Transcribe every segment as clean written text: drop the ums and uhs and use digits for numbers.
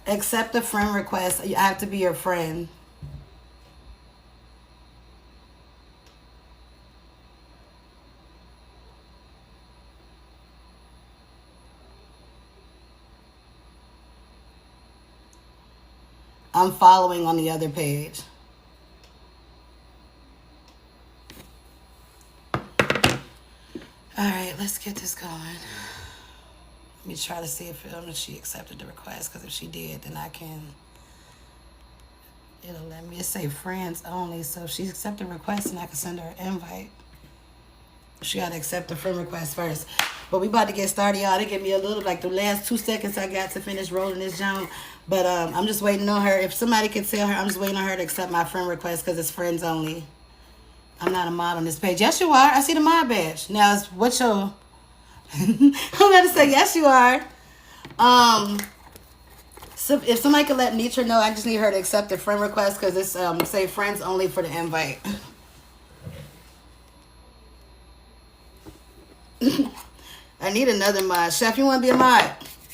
Accept a friend request. I have to be your friend. I'm following on the other page. All right, let's get this going. Let me try to see if she accepted the request, because if she did, then I can, it'll let me say friends only. So if she accepted the request, and I can send her an invite. She got to accept the friend request first. But we about to get started, y'all. They give me a little, like the last 2 seconds I got to finish rolling this jump. But I'm just waiting on her. If somebody could tell her, I'm just waiting on her to accept my friend request, because it's friends only. I'm not a mod on this page. Yes, you are. I see the mod badge. Now, what's your... I'm about to say, yes, you are. So if somebody could let Netra know, I just need her to accept the friend request, because it's say friends only for the invite. I need another mod. Chef, you want to be a mod?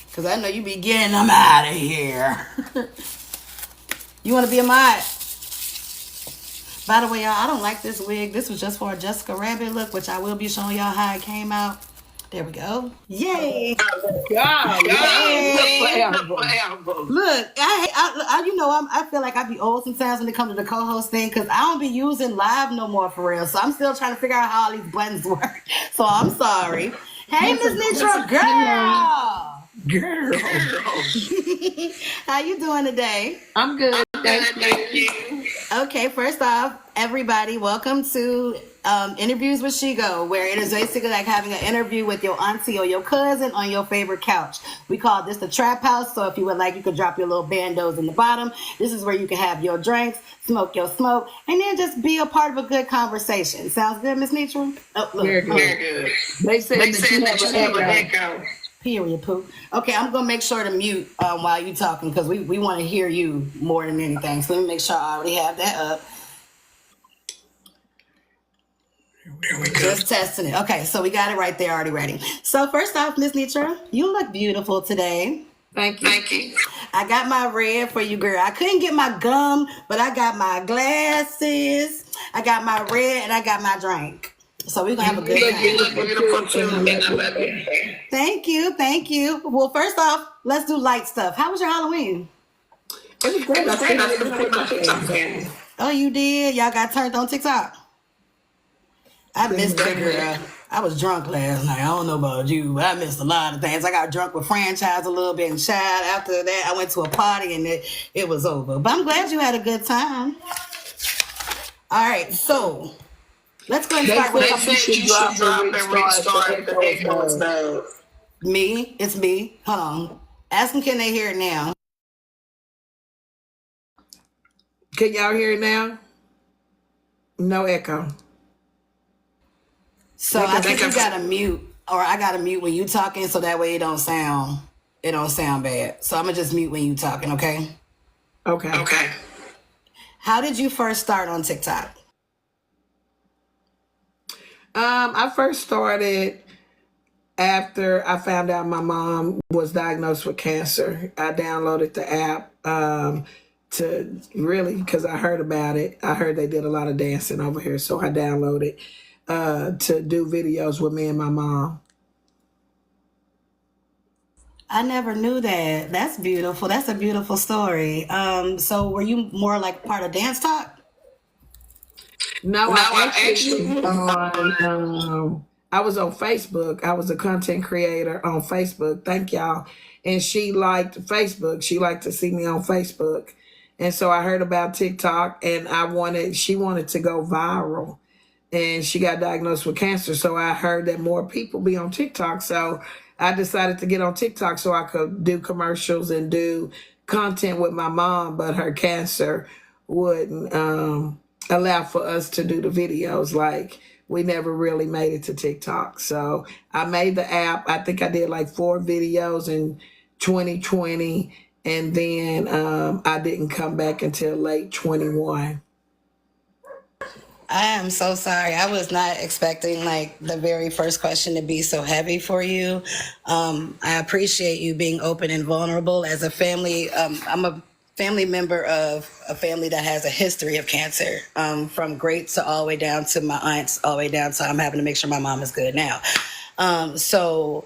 Because I know you be getting them out of here. You want to be a mod? By the way, y'all, I don't like this wig. This was just for a Jessica Rabbit look, which I will be showing y'all how it came out. There we go. Yay! God, Yay! Look, I feel like I be old sometimes when it comes to the co-host thing, because I don't be using live no more for real. So I'm still trying to figure out how all these buttons work. So I'm sorry. Hey, Miss Netra, girl. How you doing today? I'm good. Thank you. Okay, first off, everybody, welcome to Interviews with Shigo, where it is basically like having an interview with your auntie or your cousin on your favorite couch. We call this the trap house, so if you would like, you could drop your little bandos in the bottom. This is where you can have your drinks, smoke your smoke, and then just be a part of a good conversation. Sounds good, Miss Netra? Oh, look. Very good. They said that you have an echo. Period, poo. Okay, I'm gonna make sure to mute while you talking, because we want to hear you more than anything. So let me make sure I already have that up. Just testing it. Okay, so we got it right there already ready. So first off, Miss Netra, you look beautiful today. Thank you. I got my red for you, girl. I couldn't get my gum, but I got my glasses. I got my red, and I got my drink. So we're going to have a good time. You look beautiful too. Thank you. Well, first off, let's do light stuff. How was your Halloween? It was great. I Oh, you did? Y'all got turned on TikTok? I missed that, girl. I was drunk last night. I don't know about you, but I missed a lot of things. I got drunk with franchise a little bit, and child, after that, I went to a party, and it was over. But I'm glad you had a good time. All right, so let's go and start with me. It's me. Hold on. Ask them, can they hear it now? Can y'all hear it now? No echo. So I think you gotta mute, or I gotta mute when you talking, so that way it don't sound bad. So I'm gonna just mute when you talking, okay? Okay. How did you first start on TikTok? I first started after I found out my mom was diagnosed with cancer. I downloaded the app to really, because I heard about it. I heard they did a lot of dancing over here, so I downloaded to do videos with me and my mom. I never knew that. That's beautiful. That's a beautiful story. So were you more like part of Dance Talk? No, I was on Facebook. I was a content creator on Facebook. Thank y'all. And she liked Facebook. She liked to see me on Facebook. And so I heard about TikTok, and she wanted to go viral. And she got diagnosed with cancer. So I heard that more people be on TikTok. So I decided to get on TikTok so I could do commercials and do content with my mom, but her cancer wouldn't allow for us to do the videos. Like, we never really made it to TikTok. So I made the app. I think I did like 4 videos in 2020. And then I didn't come back until late 21. I am so sorry. I was not expecting like the very first question to be so heavy for you. I appreciate you being open and vulnerable. As a family, I'm a family member of a family that has a history of cancer, from greats to all the way down to my aunts, all the way down to I'm having to make sure my mom is good now. So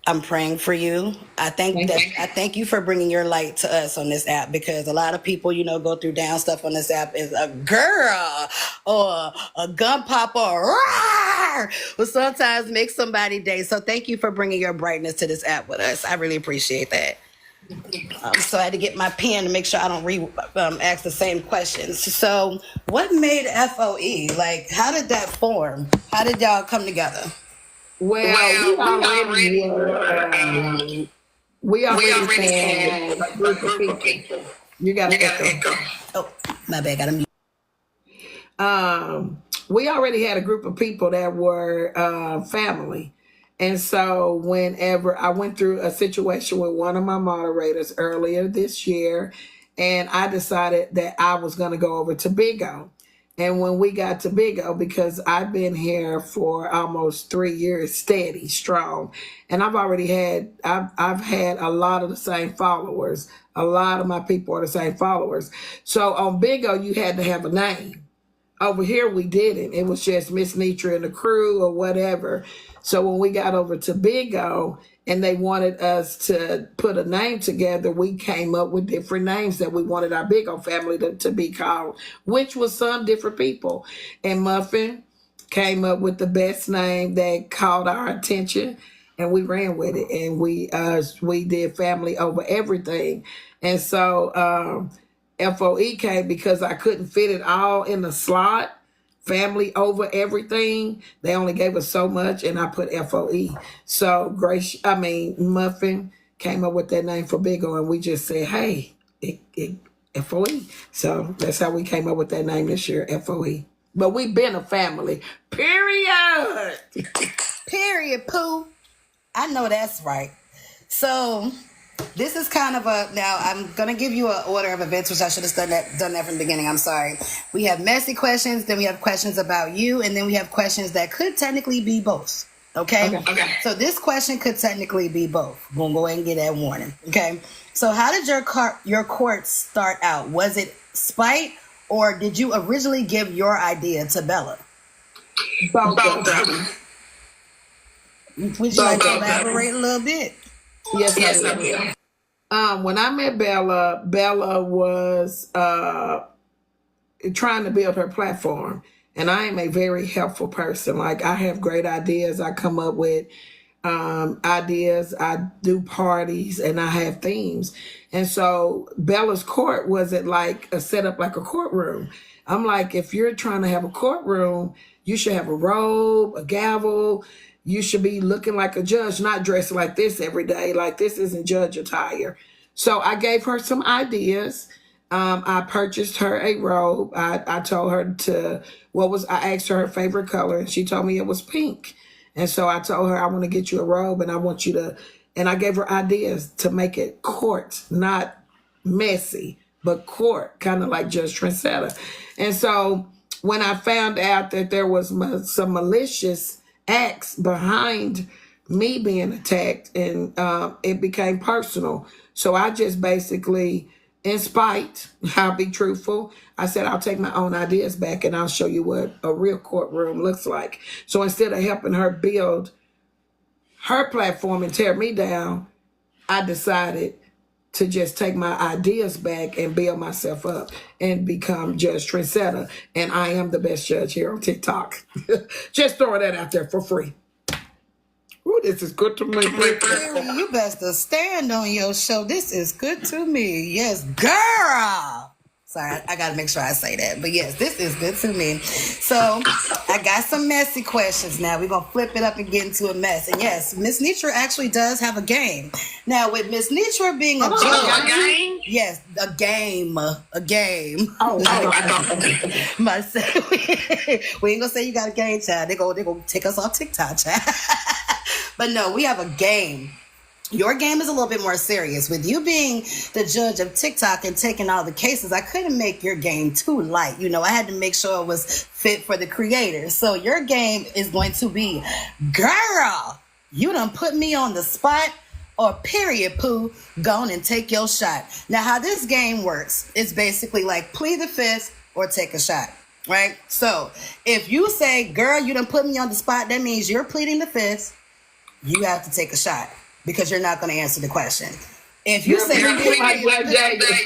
I'm praying for you. Thank you. I thank you for bringing your light to us on this app, because a lot of people, go through down stuff on this app is a girl or a gun popper or roar, will sometimes make somebody day. So thank you for bringing your brightness to this app with us. I really appreciate that. So I had to get my pen to make sure I don't ask the same questions. So what made FOE? Like, how did that form? How did y'all come together? Well, we already had a group of people. You got to echo. Oh, my bad. Got to mute. We already had a group of people that were family. And so whenever I went through a situation with one of my moderators earlier this year, and I decided that I was going to go over to Big O. And when we got to Big O, because I've been here for almost 3 years, steady, strong, and I've had a lot of the same followers. A lot of my people are the same followers. So on Big O, you had to have a name. Over here, we didn't. It was just Miss Netra and the crew or whatever. So when we got over to Big O and they wanted us to put a name together, we came up with different names that we wanted our Big O family to be called, which was some different people. And Muffin came up with the best name that caught our attention, and we ran with it. And we did family over everything. And so FOE came because I couldn't fit it all in the slot. Family over everything. They only gave us so much, and I put FOE. So Muffin came up with that name for Big O, and we just said, hey, FOE. So that's how we came up with that name this year, FOE. But we've been a family. Period. Period, Pooh. I know that's right. So this is kind of now I'm going to give you an order of events, which I should have done that from the beginning. I'm sorry. We have messy questions, then we have questions about you, and then we have questions that could technically be both. Okay? So this question could technically be both. We'll go ahead and get that warning. Okay? So how did your court start out? Was it spite, or did you originally give your idea to Bella? Both of them. Would you like to elaborate a little bit? Yes, I will. When I met Bella, Bella was trying to build her platform. And I am a very helpful person. Like, I have great ideas. I come up with ideas. I do parties, and I have themes. And so Bella's court wasn't like a setup like a courtroom. I'm like, if you're trying to have a courtroom, you should have a robe, a gavel. You should be looking like a judge, not dressed like this every day. Like, this isn't judge attire. So I gave her some ideas. I purchased her a robe. I told her I asked her favorite color, and she told me it was pink. And so I told her, I want to get you a robe, and I want you to, and I gave her ideas to make it court, not messy, but court, kind of like Judge Trendsetter. And so when I found out that there was some malicious acts behind me being attacked, and it became personal. So I just basically, in spite, I'll be truthful, I said, I'll take my own ideas back, and I'll show you what a real courtroom looks like. So instead of helping her build her platform and tear me down, I decided to just take my ideas back and build myself up and become Judge Trendsetter. And I am the best judge here on TikTok. Just throwing that out there for free. Ooh, this is good to me. You best to stand on your show. This is good to me. Yes, girl. Sorry, I got to make sure I say that. But yes, this is good to me. So I got some messy questions now. We're going to flip it up and get into a mess. And yes, Miss Netra actually does have a game. Now, with Miss Netra being a judge. Yes, a game. A game. Oh, Myself. We ain't going to say you got a game, child. They're going to take us off TikTok, child. But no, we have a game. Your game is a little bit more serious. With you being the judge of TikTok and taking all the cases, I couldn't make your game too light. You know, I had to make sure it was fit for the creators. So your game is going to be, girl, you done put me on the spot, or period, poo, go on and take your shot. Now, how this game works, it's basically like plead the fifth or take a shot, right? So if you say, girl, you done put me on the spot, that means you're pleading the fifth. You have to take a shot because you're not going to answer the question. If you say, yes.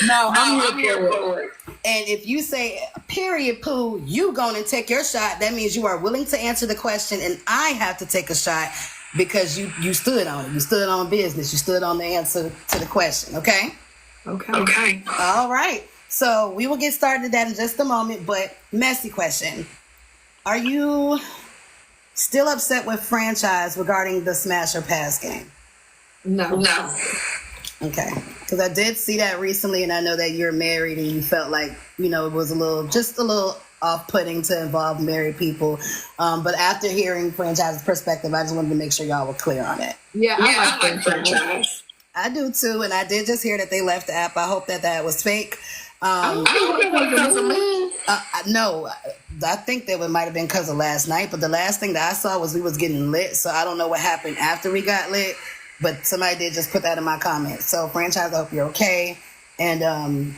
No, I'm here for it. And if you say, period, poo, you going to take your shot, that means you are willing to answer the question, and I have to take a shot because you stood on it. You stood on business. You stood on the answer to the question, okay? Okay. All right. So we will get started with that in just a moment, but messy question. Are you still upset with franchise regarding the Smash or Pass game? No. Okay. Because I did see that recently, and I know that you're married and you felt like, you know, it was just a little off-putting to involve married people. But after hearing franchise's perspective, I just wanted to make sure y'all were clear on it. Yeah, I like franchise. I do too, and I did just hear that they left the app. I hope that was fake. I don't think because of me. No, I think that it might have been because of last night, but the last thing that I saw was we was getting lit, so I don't know what happened after we got lit, but somebody did just put that in my comments. So franchise, I hope you're okay, and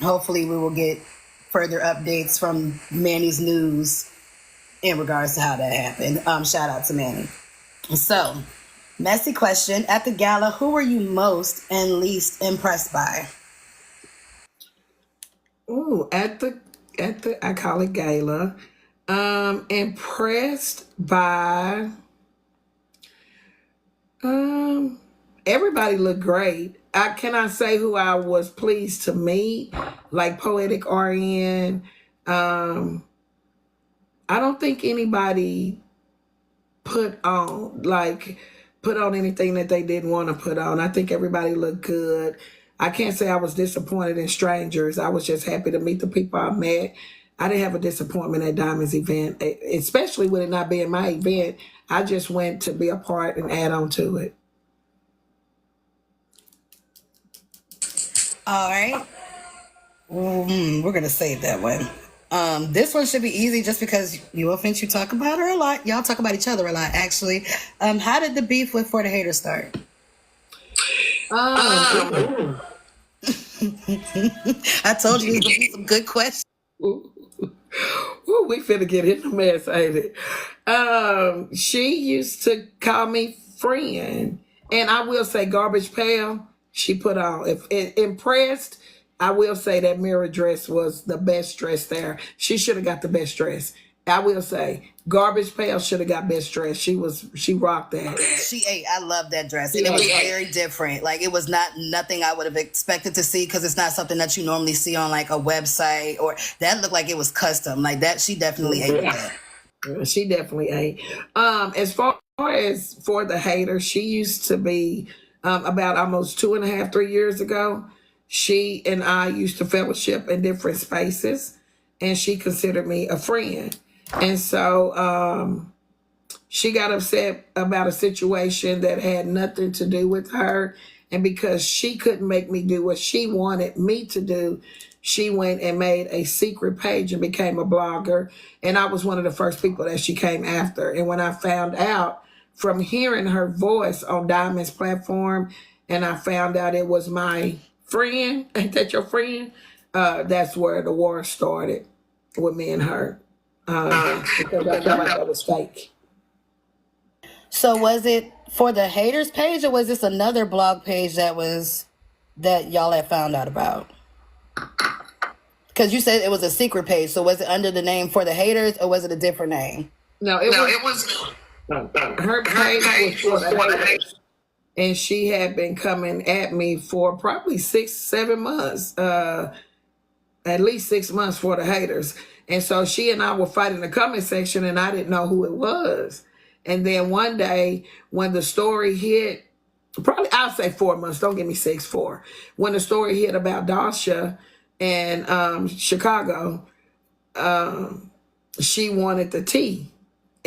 hopefully we will get further updates from Manny's news in regards to how that happened. Shout out to Manny. So, messy question. At the gala, who were you most and least impressed by? Ooh, at the I call it gala. Impressed by everybody looked great. I cannot say who I was pleased to meet, like Poetic RN. I don't think anybody put on anything that they didn't want to put on. I think everybody looked good. I can't say I was disappointed in strangers. I was just happy to meet the people I met. I didn't have a disappointment at Diamond's event, especially with it not being my event. I just went to be a part and add on to it. All right. We're going to save that one. This one should be easy just because you talk about her a lot. Y'all talk about each other a lot, actually. How did the beef with For the Haters start? I told you it would be some good questions. Ooh, we finna get in the mess, ain't it? She used to call me friend, and I will say garbage pail. She put on. If impressed, I will say that mirror dress was the best dress there. She should have got the best dress. I will say garbage pail should have got best dress. She rocked that. She ate. I love that dress. And it was very different. Like it was nothing I would have expected to see because it's not something that you normally see on like a website, or that looked like it was custom. Like that, she definitely ate that. She definitely ate. As far as For the Hater, she used to be about almost 2.5, 3 years ago. She and I used to fellowship in different spaces, and she considered me a friend. And so she got upset about a situation that had nothing to do with her. And because she couldn't make me do what she wanted me to do, she went and made a secret page and became a blogger. And I was one of the first people that she came after. And when I found out from hearing her voice on Diamond's platform, and I found out it was my friend, ain't that your friend? That's where the war started with me and her. Because I felt like that was fake. So was it For the Haters page, or was this another blog page that y'all had found out about? Because you said it was a secret page. So was it under the name For the Haters, or was it a different name? No, it was her page was For the Haters. And she had been coming at me for probably 6-7 months, at least 6 months For the Haters. And so she and I were fighting in the comment section, and I didn't know who it was. And then one day when the story hit, probably I'll say 4 months, don't give me 6, 4. When the story hit about Dasha and Chicago, she wanted the tea.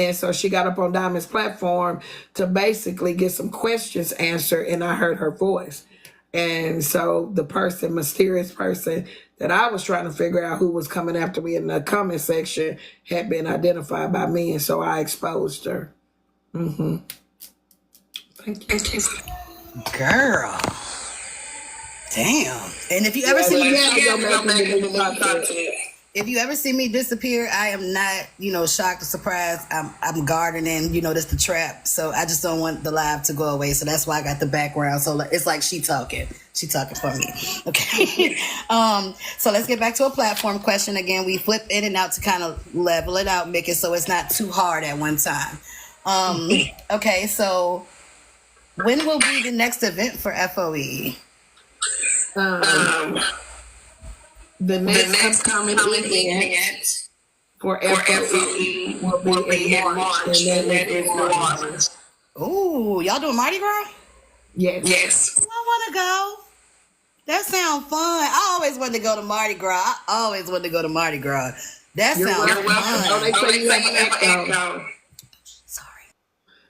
And so she got up on Diamond's platform to basically get some questions answered, and I heard her voice. And so the person, mysterious person that I was trying to figure out who was coming after me in the comment section had been identified by me, and so I exposed her. Thank you. Girl. Damn. And if you ever see me, if you ever see me disappear, I am not, shocked or surprised. I'm gardening, this the trap. So I just don't want the live to go away. So that's why I got the background. So it's like she talking for me. Okay. So let's get back to a platform question again. We flip in and out to kind of level it out, make it so it's not too hard at one time. Okay. So when will be the next event for FOE? The next upcoming event for FOE will be in March, and that is New Orleans. Ooh, y'all doing Mardi Gras? Yes. I want to go. That sounds fun. I always wanted to go to Mardi Gras. That You're sounds welcome. fun. Oh, they say you have an echo.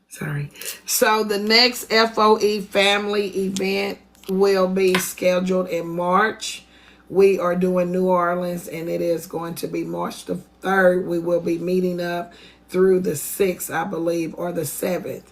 Sorry. So the next FOE family event will be scheduled in March. We are doing New Orleans, and it is going to be March the 3rd. We will be meeting up through the 6th, I believe, or the 7th.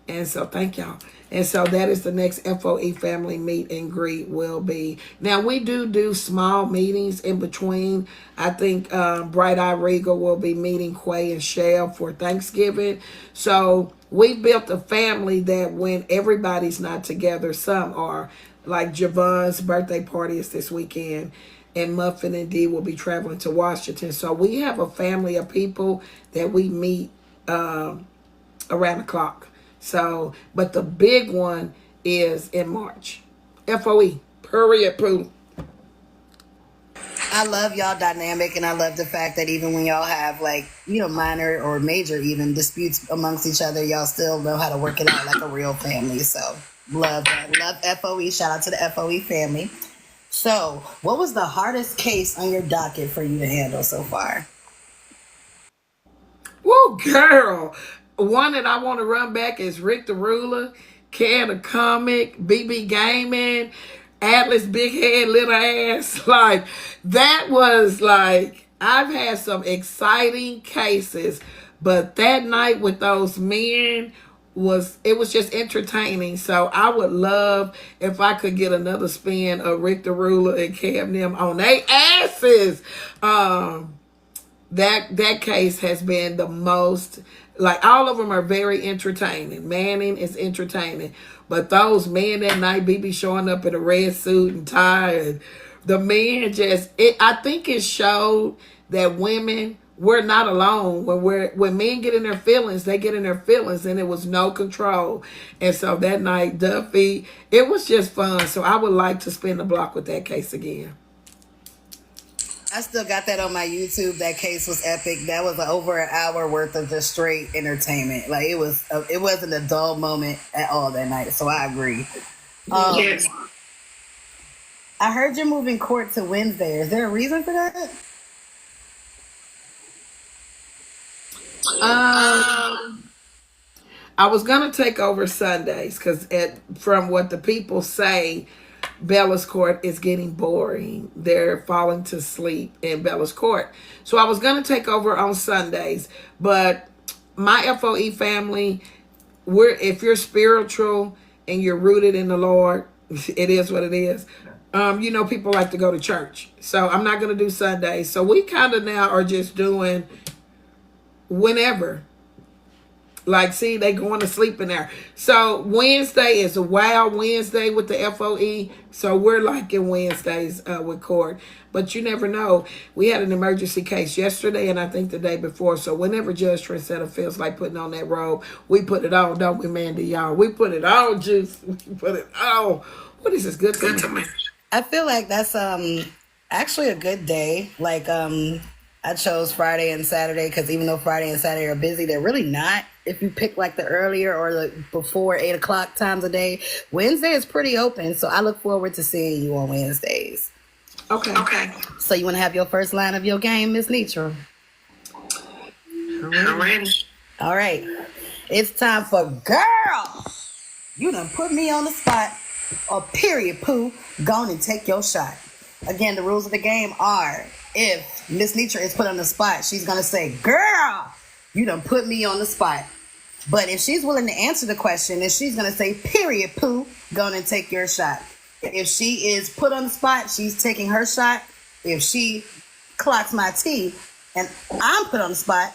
And so thank y'all. And so that is the next FOE family meet and greet will be. Now, we do small meetings in between. I think Bright Eye Regal will be meeting Quay and Shell for Thanksgiving. So we built a family that when everybody's not together, some are. Like Javon's birthday party is this weekend, and Muffin and Dee will be traveling to Washington. So we have a family of people that we meet around the clock. So, but the big one is in March. FOE, period, poo. I love y'all dynamic, and I love the fact that even when y'all have minor or major even disputes amongst each other, y'all still know how to work it out like a real family. So love that. Love FOE. Shout out to the FOE family. So what was the hardest case on your docket for you to handle so far? Woo, girl. One that I want to run back is Rick the Ruler, Can the Comic, BB Gaming, Atlas Big Head Little Ass. Like, that was I've had some exciting cases, but that night with those men was just entertaining. So I would love if I could get another spin of Rick the Ruler and Cam them on their asses. That case has been the most, all of them are very entertaining. Manning is entertaining, but those men that night, BB showing up in a red suit and tie, and the men I think it showed that women, we're not alone. When men get in their feelings, they get in their feelings, and it was no control. And so that night, Duffy, it was just fun. So I would like to spin the block with that case again. I still got that on my YouTube. That case was epic. That was over an hour worth of just straight entertainment. It wasn't a dull moment at all that night. So I agree. Yes. I heard you're moving court to Wednesday. Is there a reason for that? I was gonna take over Sundays because from what the people say, Bella's Court is getting boring. They're falling to sleep in Bella's Court. So I was going to take over on Sundays. But my FOE family, if you're spiritual and you're rooted in the Lord, it is what it is. People like to go to church. So I'm not going to do Sundays. So we kind of now are just doing whenever. They going to sleep in there. So Wednesday is a wild Wednesday with the FOE. So we're liking Wednesdays with court. But you never know. We had an emergency case yesterday and I think the day before. So whenever Judge Tricetta feels like putting on that robe, we put it on, don't we, Mandy, y'all? We put it on, Juice. We put it on. What is this? Good to me. I feel like that's actually a good day. I chose Friday and Saturday because even though Friday and Saturday are busy, they're really not. If you pick the earlier or the before 8 o'clock times a day, Wednesday is pretty open. So I look forward to seeing you on Wednesdays. Okay. So you want to have your first line of your game, Miss Netra? I'm ready. All right. It's time for girl. You done put me on the spot. Or period, poo. Go on and take your shot. Again, the rules of the game are if Miss Netra is put on the spot, she's gonna say, girl, you done put me on the spot. But if she's willing to answer the question, then she's gonna say, period, poo. Go on and take your shot. If she is put on the spot, she's taking her shot. If she clocks my tea and I'm put on the spot,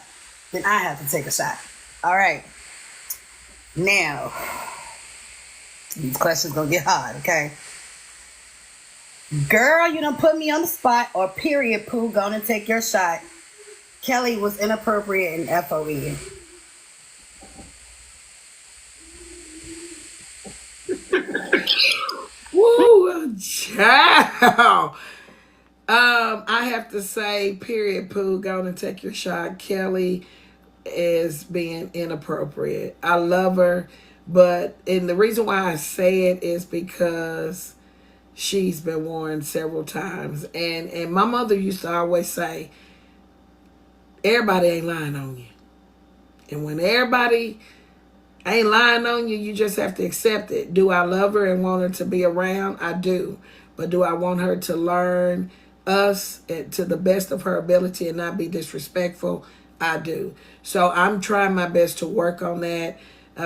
then I have to take a shot. All right. Now, these questions gonna get hard, okay? Girl, you done put me on the spot, or period, poo, go on and take your shot. Kelly was inappropriate in FOE. Woo, child. I have to say, period, poo, go on and take your shot. Kelly is being inappropriate. I love her, and the reason why I say it is because she's been warned several times. And my mother used to always say, everybody ain't lying on you. And when everybody ain't lying on you, you just have to accept it. Do I love her and want her to be around? I do. But do I want her to learn us to the best of her ability and not be disrespectful? I do. So I'm trying my best to work on that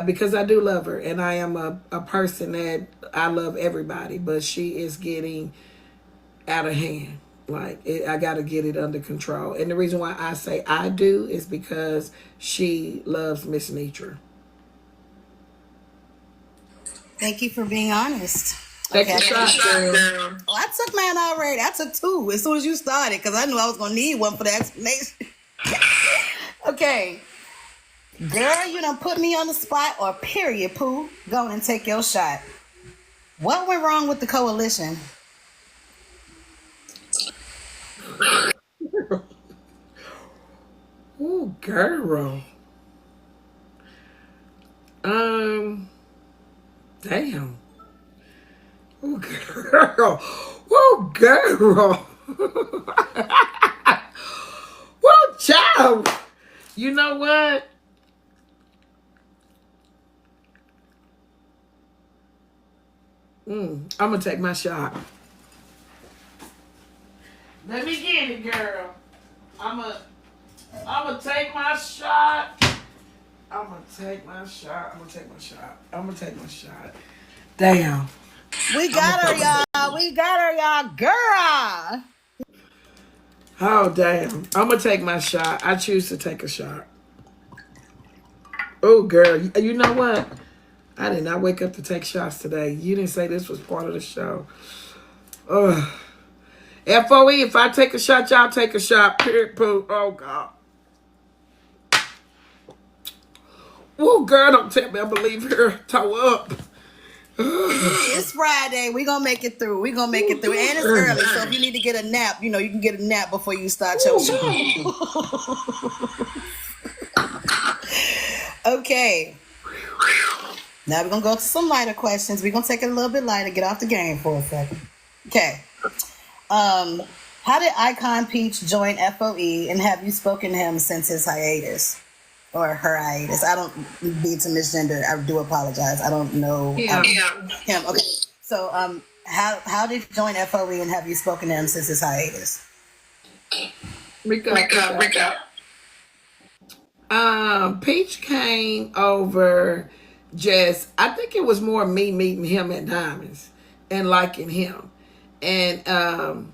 because I do love her. And I am a person that I love everybody. But she is getting out of hand. I got to get it under control. And the reason why I say I do is because she loves Miss Netra. Thank you for being honest. Take a shot, girl. Oh, I took mine already. I took 2 as soon as you started because I knew I was going to need one for the explanation. Okay. Girl, you done put me on the spot, or period, poo. Go on and take your shot. What went wrong with the coalition? Ooh, girl. Damn. Ooh, girl. Ooh, girl. Woo, child. You know what? I'm gonna take my shot. Let me get it, girl. I'm gonna take my shot. I'm gonna take my shot. Damn. We got her, y'all. We got her, y'all. Girl. Oh, damn. I'm gonna take my shot. I choose to take a shot. Oh, girl. You know what? I did not wake up to take shots today. You didn't say this was part of the show. Ugh. FOE, if I take a shot, y'all take a shot. Period, poo. Oh, God. Whoa, girl, don't tell me I believe her. Toe up. It's Friday. We're going to make it through. And it's early, so if you need to get a nap, you can get a nap before you start your show. Okay. Now we're going to go to some lighter questions. We're going to take it a little bit lighter, get off the game for a second. Okay. How did Icon Peach join FOE, and have you spoken to him since his hiatus? Or her hiatus. I don't need to misgender. I do apologize. I don't know him. Okay. So how did you join FOE, and have you spoken to him since his hiatus? Rico. Peach came over I think it was more me meeting him at Diamonds and liking him. And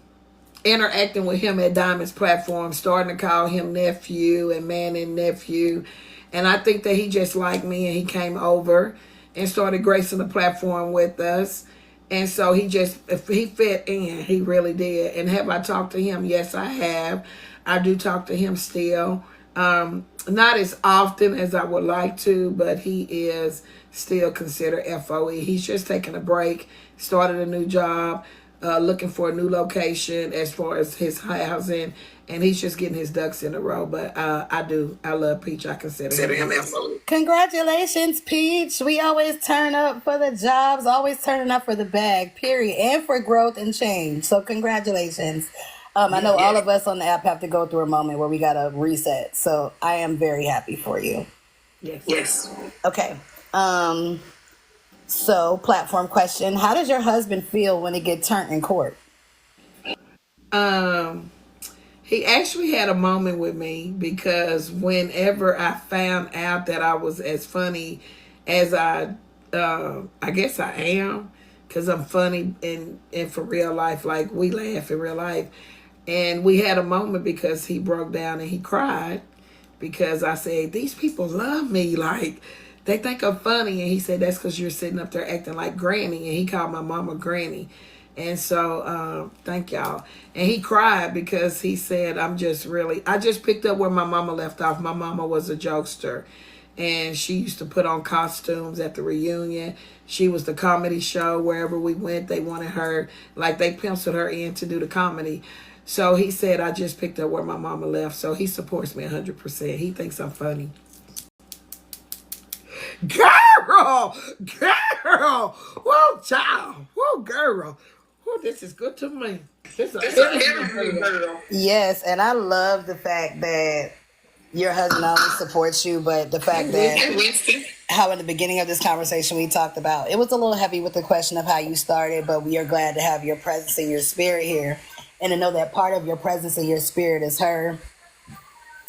interacting with him at Diamond's platform, starting to call him nephew and man and nephew. And I think that he just liked me, and he came over and started gracing the platform with us. And so he fit in. He really did. And have I talked to him? Yes, I have. I do talk to him still. Not as often as I would like to, but he is still considered FOE. He's just taking a break, started a new job, looking for a new location as far as his housing, and he's just getting his ducks in a row. But I love Peach. I consider him FOE. Congratulations, Peach. We always turn up for the jobs, always turning up for the bag, period, and for growth and change. So congratulations. I know all of us on the app have to go through a moment where we got to reset. So I am very happy for you. Yes. Yes. Okay. So platform question: how does your husband feel when he get turned in court? Um, he actually had a moment with me because whenever I found out that I was as funny as I guess I am, because I'm funny and for real life, like we laugh in real life, and we had a moment because he broke down and he cried because I said these people love me, like they think I'm funny, and he said that's because you're sitting up there acting like Granny, and he called my mama Granny. And so, thank y'all. And he cried because he said, I just picked up where my mama left off. My mama was a jokester and she used to put on costumes at the reunion. She was the comedy show. Wherever we went, they wanted her, like they penciled her in to do the comedy. So he said, I just picked up where my mama left. So he supports me 100%. He thinks I'm funny. Girl! Girl! Whoa, child! Whoa, girl! Oh, this is good to me. This is a heavy girl. Yes, and I love the fact that your husband not only supports you, but the fact that how in the beginning of this conversation we talked about it was a little heavy with the question of how you started, but we are glad to have your presence and your spirit here, and to know that part of your presence and your spirit is her.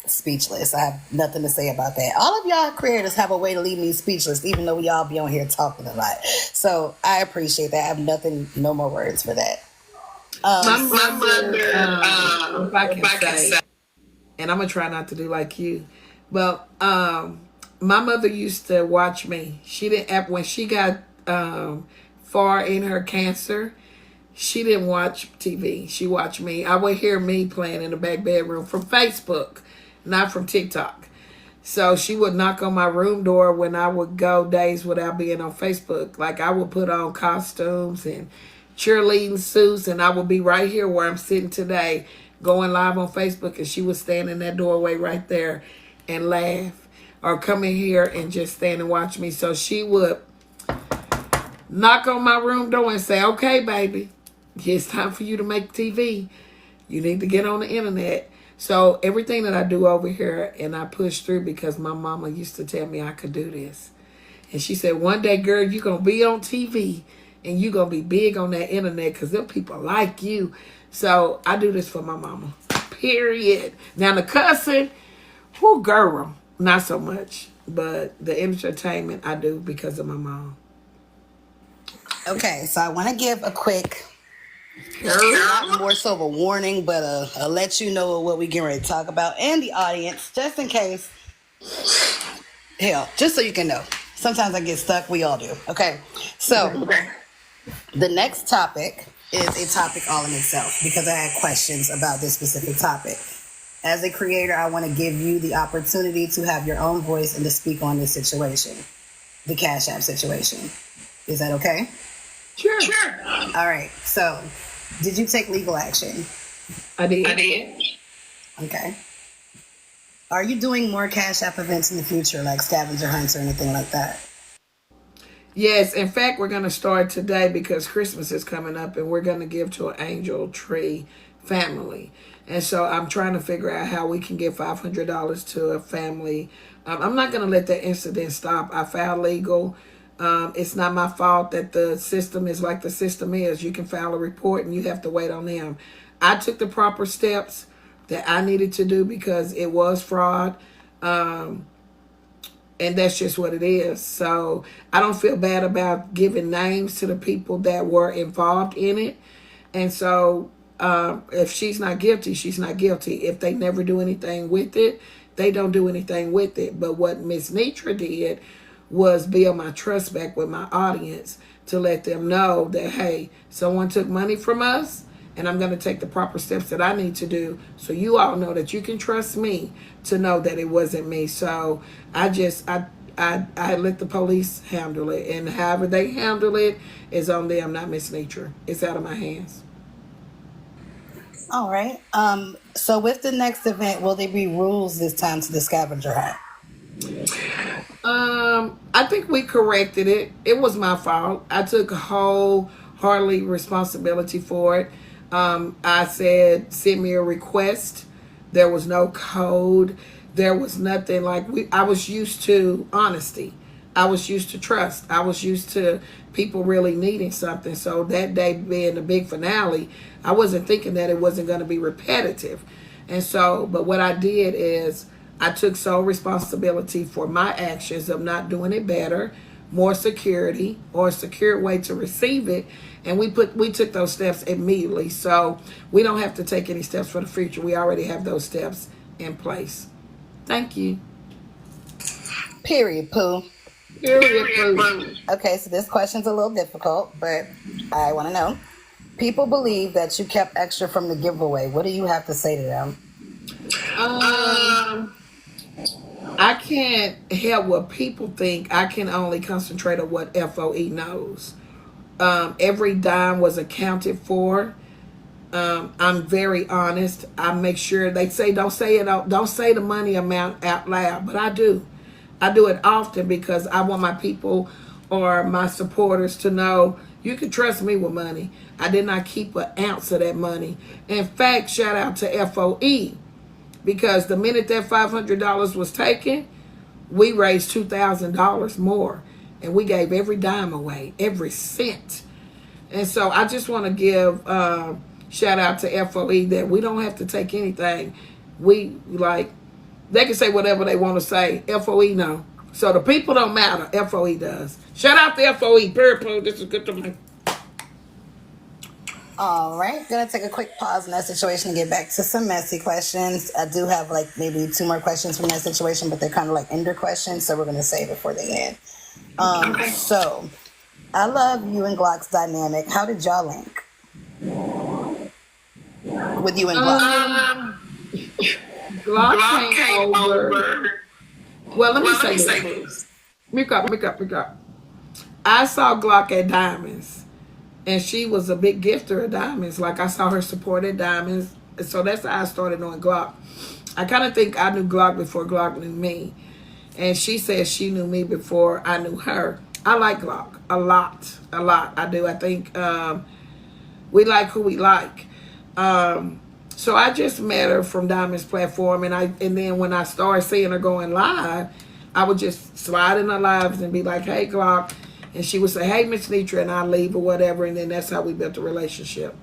Speechless. I have nothing to say about that. All of y'all creators have a way to leave me speechless, even though we all be on here talking a lot. So I appreciate that. I have nothing, no more words for that. My mother, if I can say, and I'm gonna try not to do like you. Well, my mother used to watch me. She didn't when she got far in her cancer. She didn't watch TV. She watched me. I would hear me playing in the back bedroom from Facebook, not from TikTok. So she would knock on my room door when I would go days without being on Facebook. Like I would put on costumes and cheerleading suits, and I would be right here where I'm sitting today, going live on Facebook, and she would stand in that doorway right there and laugh, or come in here and just stand and watch me. So she would knock on my room door and say, "Okay, baby, it's time for you to make TV. You need to get on the internet." So everything that I do over here, and I push through because my mama used to tell me I could do this. And she said, one day, girl, you're going to be on TV and you're going to be big on that internet because them people like you. So I do this for my mama, period. Now the cussing, whoo, girl, not so much. But the entertainment I do because of my mom. Okay, so I want to give a quick, not more so of a warning, but a let you know what we getting ready to talk about, and the audience, just in case. Hell, just so you can know. Sometimes I get stuck. We all do. Okay, so the next topic is a topic all in itself because I had questions about this specific topic. As a creator, I want to give you the opportunity to have your own voice and to speak on this situation, the Cash App situation. Is that okay? Sure. All right. So, did you take legal action? I did. Okay. Are you doing more Cash App events in the future, like scavenger hunts or anything like that? Yes, in fact, we're going to start today because Christmas is coming up and we're going to give to an Angel Tree family. And so I'm trying to figure out how we can give $500 to a family. I'm not going to let that incident stop. I filed legal. It's not my fault that the system is like the system is. You can file a report and you have to wait on them. I took the proper steps that I needed to do because it was fraud. And that's just what it is. So I don't feel bad about giving names to the people that were involved in it. And so if she's not guilty, she's not guilty. If they never do anything with it, they don't do anything with it. But what Miss Netra did was build my trust back with my audience to let them know that, hey, someone took money from us and I'm going to take the proper steps that I need to do so you all know that you can trust me to know that it wasn't me. So I let the police handle it, and however they handle it is on them, not Miss Netra. It's out of my hands. All right. So with the next event, will there be rules this time to the scavenger hunt? I think we corrected it. It was my fault. I took wholeheartedly responsibility for it. I said, send me a request. There was no code There was nothing like I was used to honesty. I was used to trust. I was used to people really needing something. So that day being the big finale, I wasn't thinking that it wasn't going to be repetitive. And so, but what I did is I took sole responsibility for my actions of not doing it better, more security or a secure way to receive it. And we took those steps immediately. So we don't have to take any steps for the future. We already have those steps in place. Thank you. Period, Pooh. Period, Pooh. Okay, so this question's a little difficult, but I want to know. People believe that you kept extra from the giveaway. What do you have to say to them? I can't help what people think. I can only concentrate on what FOE knows. Every dime was accounted for. I'm very honest. I make sure they say don't say it out, don't say the money amount out loud, but I do. I do it often because I want my people or my supporters to know you can trust me with money. I did not keep an ounce of that money. In fact, shout out to FOE because the minute that $500 was taken, we raised $2,000 more, and we gave every dime away, every cent. And so I just want to give shout out to FOE that we don't have to take anything. We they can say whatever they want to say. FOE no. So the people don't matter. FOE does. Shout out to FOE. Period. This is good to me. All right, gonna take a quick pause in that situation and get back to some messy questions. I do have maybe 2 more questions from that situation, but they're kind of like ender questions, so we're gonna save it for the end. Okay. So, I love you and Glock's dynamic. How did y'all link with you and Glock? Glock came over. Well, let me say this. Pick up. I saw Glock at Diamonds. And she was a big gifter of diamonds. Like I saw her support at Diamonds. So that's how I started knowing Glock. I kind of think I knew Glock before Glock knew me. And she said she knew me before I knew her. I like Glock a lot. I do. I think we like who we like. So I just met her from Diamond's platform. And then when I started seeing her going live, I would just slide in her lives and be like, hey, Glock. And she would say, hey, Miss Netra, and I'd leave or whatever. And then that's how we built a relationship.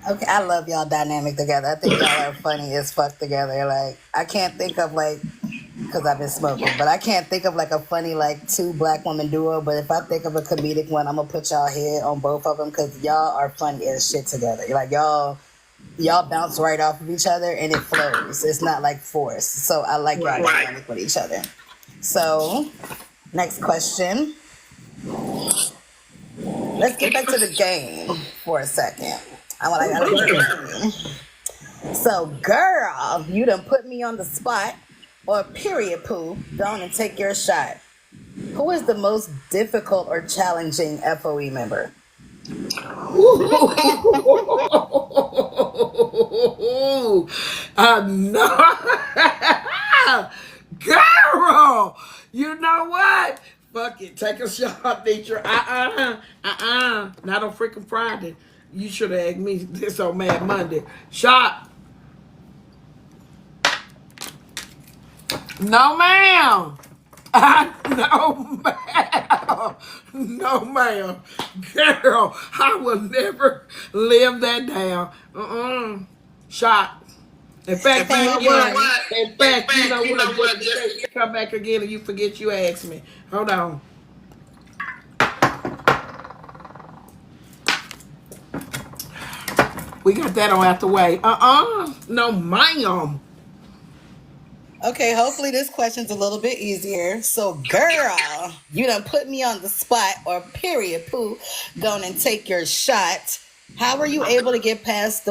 Okay, I love y'all dynamic together. I think y'all are funny as fuck together. Like, I can't think of because I've been smoking, but I can't think of a funny 2 black woman duo. But if I think of a comedic one, I'm gonna put y'all head on both of them because y'all are funny as shit together. Like y'all bounce right off of each other and it flows. It's not forced. So I like y'all dynamic with each other. So, next question. Let's get back to the game for a second. So, girl, you done put me on the spot, or period, Pooh. Go on and take your shot. Who is the most difficult or challenging FOE member? No. Girl, you know what? Fuck it. Take a shot, Netra. Not on freaking Friday. You should have asked me this on Mad Monday. Shot. No, ma'am. No, ma'am. No, ma'am. Girl, I will never live that down. Shot. In fact, you know what? You know what? Just come back again and you forget you asked me. Hold on. We got that on out the way. No, ma'am. Okay, hopefully this question's a little bit easier. So, girl, you done put me on the spot, or period, Pooh. Go on and take your shot. How were you able to get past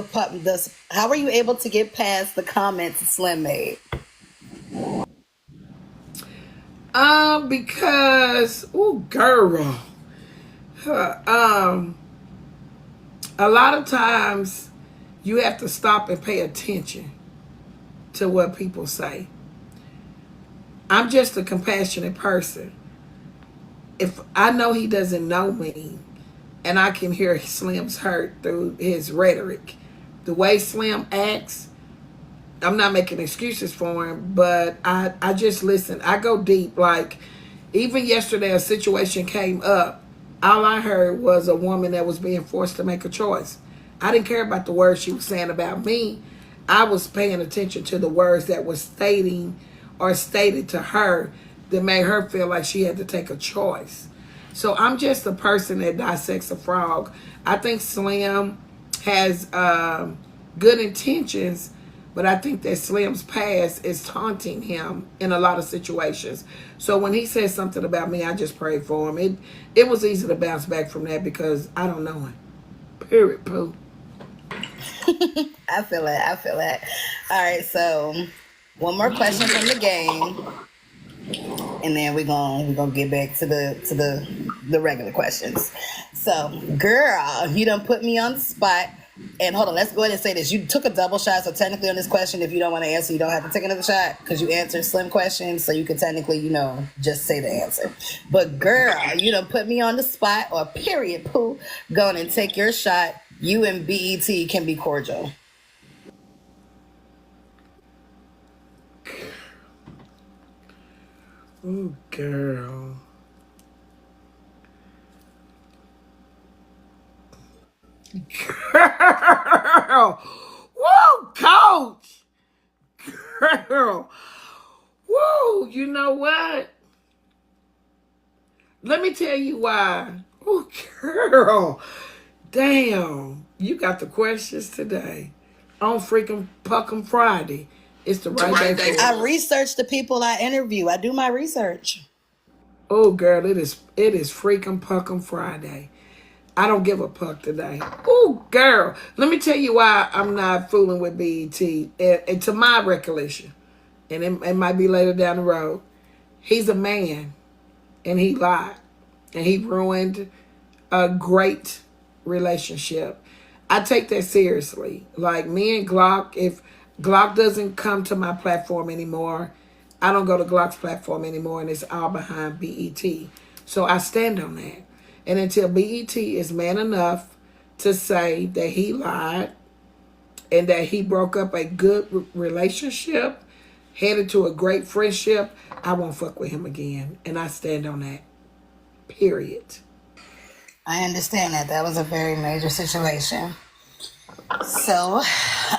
How were you able to get past the comments Slim made? Because girl, a lot of times you have to stop and pay attention to what people say. I'm just a compassionate person. If I know he doesn't know me, and I can hear Slim's hurt through his rhetoric, the way Slim acts, I'm not making excuses for him, but I just listen. I go deep. Like, even yesterday, a situation came up. All I heard was a woman that was being forced to make a choice. I didn't care about the words she was saying about me. I was paying attention to the words that was stating or stated to her that made her feel like she had to take a choice. So I'm just a person that dissects a frog. I think Slim has good intentions, but I think that Slim's past is taunting him in a lot of situations. So when he says something about me, I just prayed for him. It was easy to bounce back from that because I don't know him. Period, poo. I feel it. I feel it. All right, so one more question from the game, and then we're gonna get back to the regular questions. So, girl, you done put me on the spot. And hold on, let's go ahead and say this. You took a double shot, so technically on this question, if you don't want to answer, you don't have to take another shot because you answered slim questions, so you can technically, just say the answer. But girl, you done put me on the spot, or period, poo. Go on and take your shot. You and BET can be cordial. Ooh, girl. Girl. Woo, coach. Girl. Woo, you know what? Let me tell you why. Oh, girl. Damn. You got the questions today on freaking Puck'em Friday. It's the right day for I research the people I interview. I do my research. Oh, girl, it is freaking Puck'em Friday. I don't give a puck today. Oh, girl, let me tell you why I'm not fooling with BET. And to my recollection, and it might be later down the road, he's a man, and he lied, and he ruined a great relationship. I take that seriously. Like, me and Glock, if Glock doesn't come to my platform anymore, I don't go to Glock's platform anymore, and it's all behind BET. So I stand on that. And until BET is man enough to say that he lied and that he broke up a good relationship, headed to a great friendship, I won't fuck with him again. And I stand on that. Period. I understand that. That was a very major situation. So,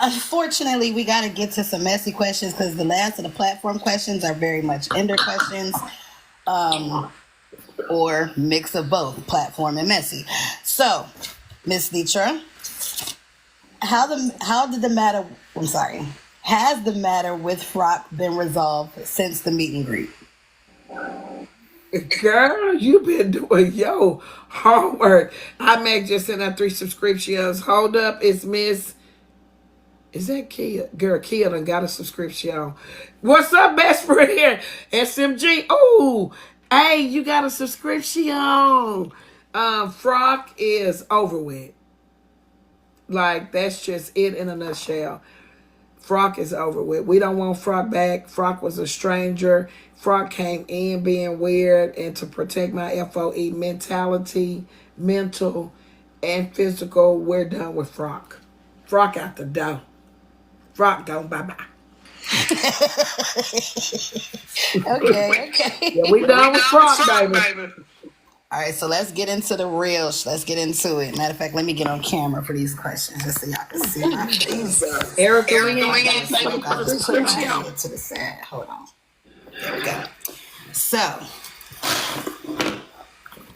unfortunately, we got to get to some messy questions because the last of the platform questions are very much ender questions, or mix of both, platform and messy. So, Miss Netra, how did the matter? I'm sorry. Has the matter with Frock been resolved since the meet and greet? Girl, you been doing your homework. I may just sent out 3 subscriptions. Hold up, it's Miss. Is that Kia? Girl, Kia done got a subscription. What's up, best friend? SMG. Oh, hey, you got a subscription. Frock is over with. Like, that's just it in a nutshell. Frock is over with. We don't want Frock back. Frock was a stranger. Frock came in being weird, and to protect my FOE mentality, mental and physical, we're done with Frock. Frock out the door. Frock gone bye-bye. Okay. Yeah, we done with Frock, baby. All right, so let's get into the real. Let's get into it. Matter of fact, let me get on camera for these questions just so y'all can see my face. Erica I just put my head to the side. Hold on. There we go. So,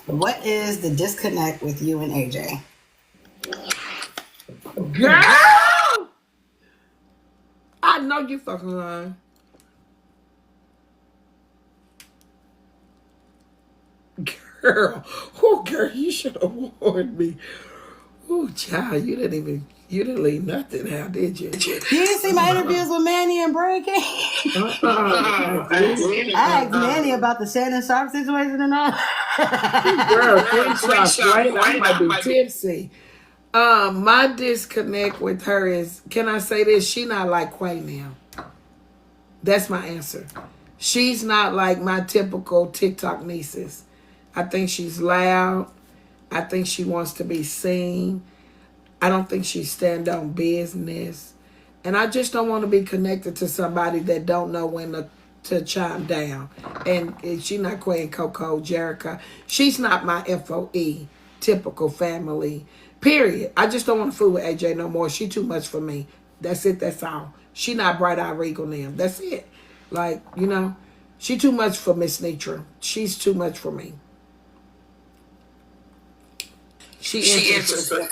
what is the disconnect with you and AJ? Girl! I know you fucking lying. Girl. Oh, girl, you should have warned me. Oh, child, you didn't leave nothing out, did you? You didn't see my interviews with Manny and Bray King? I asked Manny about the Shannon Sharp situation and all. Girl, 3 shots right? I might be tipsy. My disconnect with her is, can I say this? She not like Quay now. That's my answer. She's not like my typical TikTok nieces. I think she's loud. I think she wants to be seen. I don't think she stand on business. And I just don't want to be connected to somebody that don't know when to chime down. And she's not Queen Coco Jerica. She's not my FOE, typical family, period. I just don't want to fool with AJ no more. She too much for me. That's it. That's all. She not Bright Eye Regal now. That's it. Like, you know, she too much for Miss Netra. She's too much for me. She interested.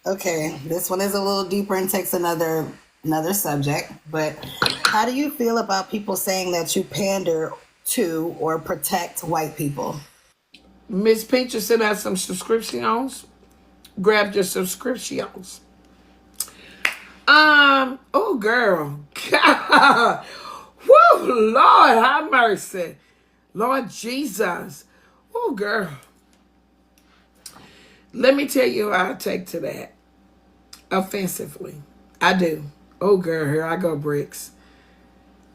Okay, this one is a little deeper and takes another subject. But how do you feel about people saying that you pander to or protect white people? Miss Pincher sent out some subscriptions. Grab your subscriptions. Oh girl. God. Woo, Lord have mercy. Lord Jesus. Oh girl. Let me tell you how I take to that. Offensively. I do. Oh girl, here I go, bricks.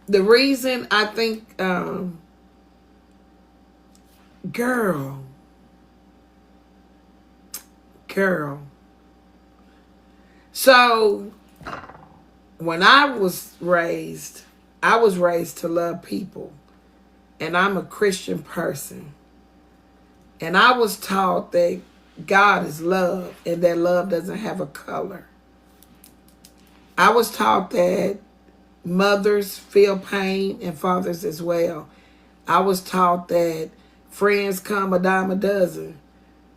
The reason I think girl. So when I was raised to love people. And I'm a Christian person. And I was taught that God is love and that love doesn't have a color. I was taught that mothers feel pain and fathers as well. I was taught that friends come a dime a dozen.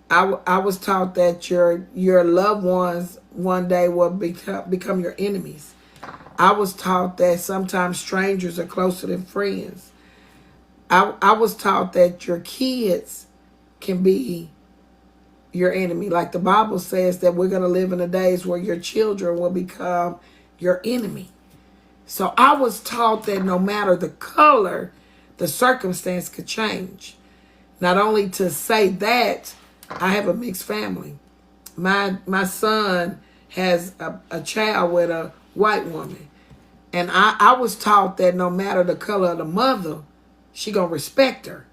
I was taught that your loved ones one day will become your enemies. I was taught that sometimes strangers are closer than friends. I was taught that your kids can be your enemy. Like the Bible says that we're going to live in the days where your children will become your enemy. So I was taught that no matter the color, the circumstance could change. Not only to say that, I have a mixed family. My son has a child with a white woman. And I was taught that no matter the color of the mother, she gonna respect her.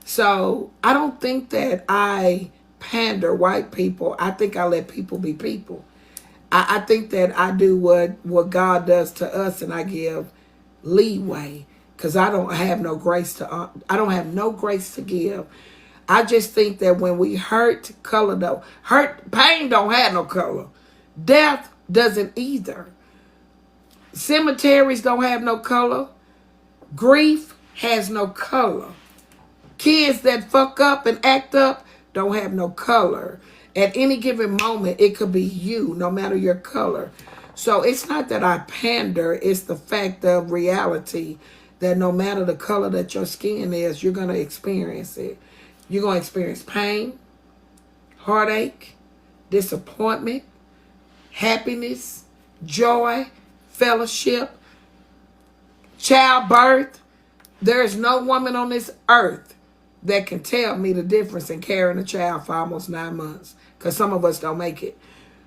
So I don't think that I pander white people. I think I let people be people. I think that I do what God does to us, and I give leeway because I don't have no grace to give. I just think that when we hurt, pain don't have no color. Death doesn't either. Cemeteries don't have no color. Grief has no color. Kids that fuck up and act up don't have no color. At any given moment, it could be you, no matter your color. So it's not that I pander, it's the fact of reality that no matter the color that your skin is, you're going to experience it. You're going to experience pain, heartache, disappointment, happiness, joy, fellowship, childbirth. There is no woman on this earth that can tell me the difference in carrying a child for almost 9 months, because some of us don't make it.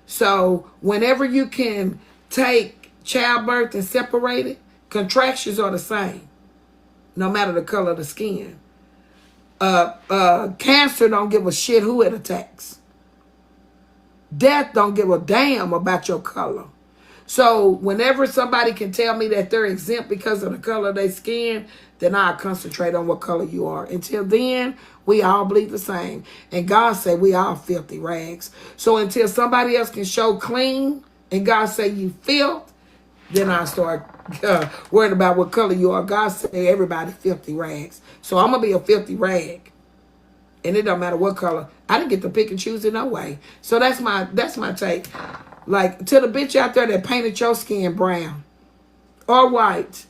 So whenever you can take childbirth and separate it, contractions are the same, no matter the color of the skin. Cancer don't give a shit who it attacks. Death don't give a damn about your color. So whenever somebody can tell me that they're exempt because of the color of their skin, then I concentrate on what color you are. Until then, we all bleed the same. And God say we all filthy rags. So until somebody else can show clean and God say you filth, then I start worrying about what color you are. God say everybody filthy rags. So I'm going to be a filthy rag. And it don't matter what color. I didn't get to pick and choose it no way. So that's my take. Like, to the bitch out there that painted your skin brown or white,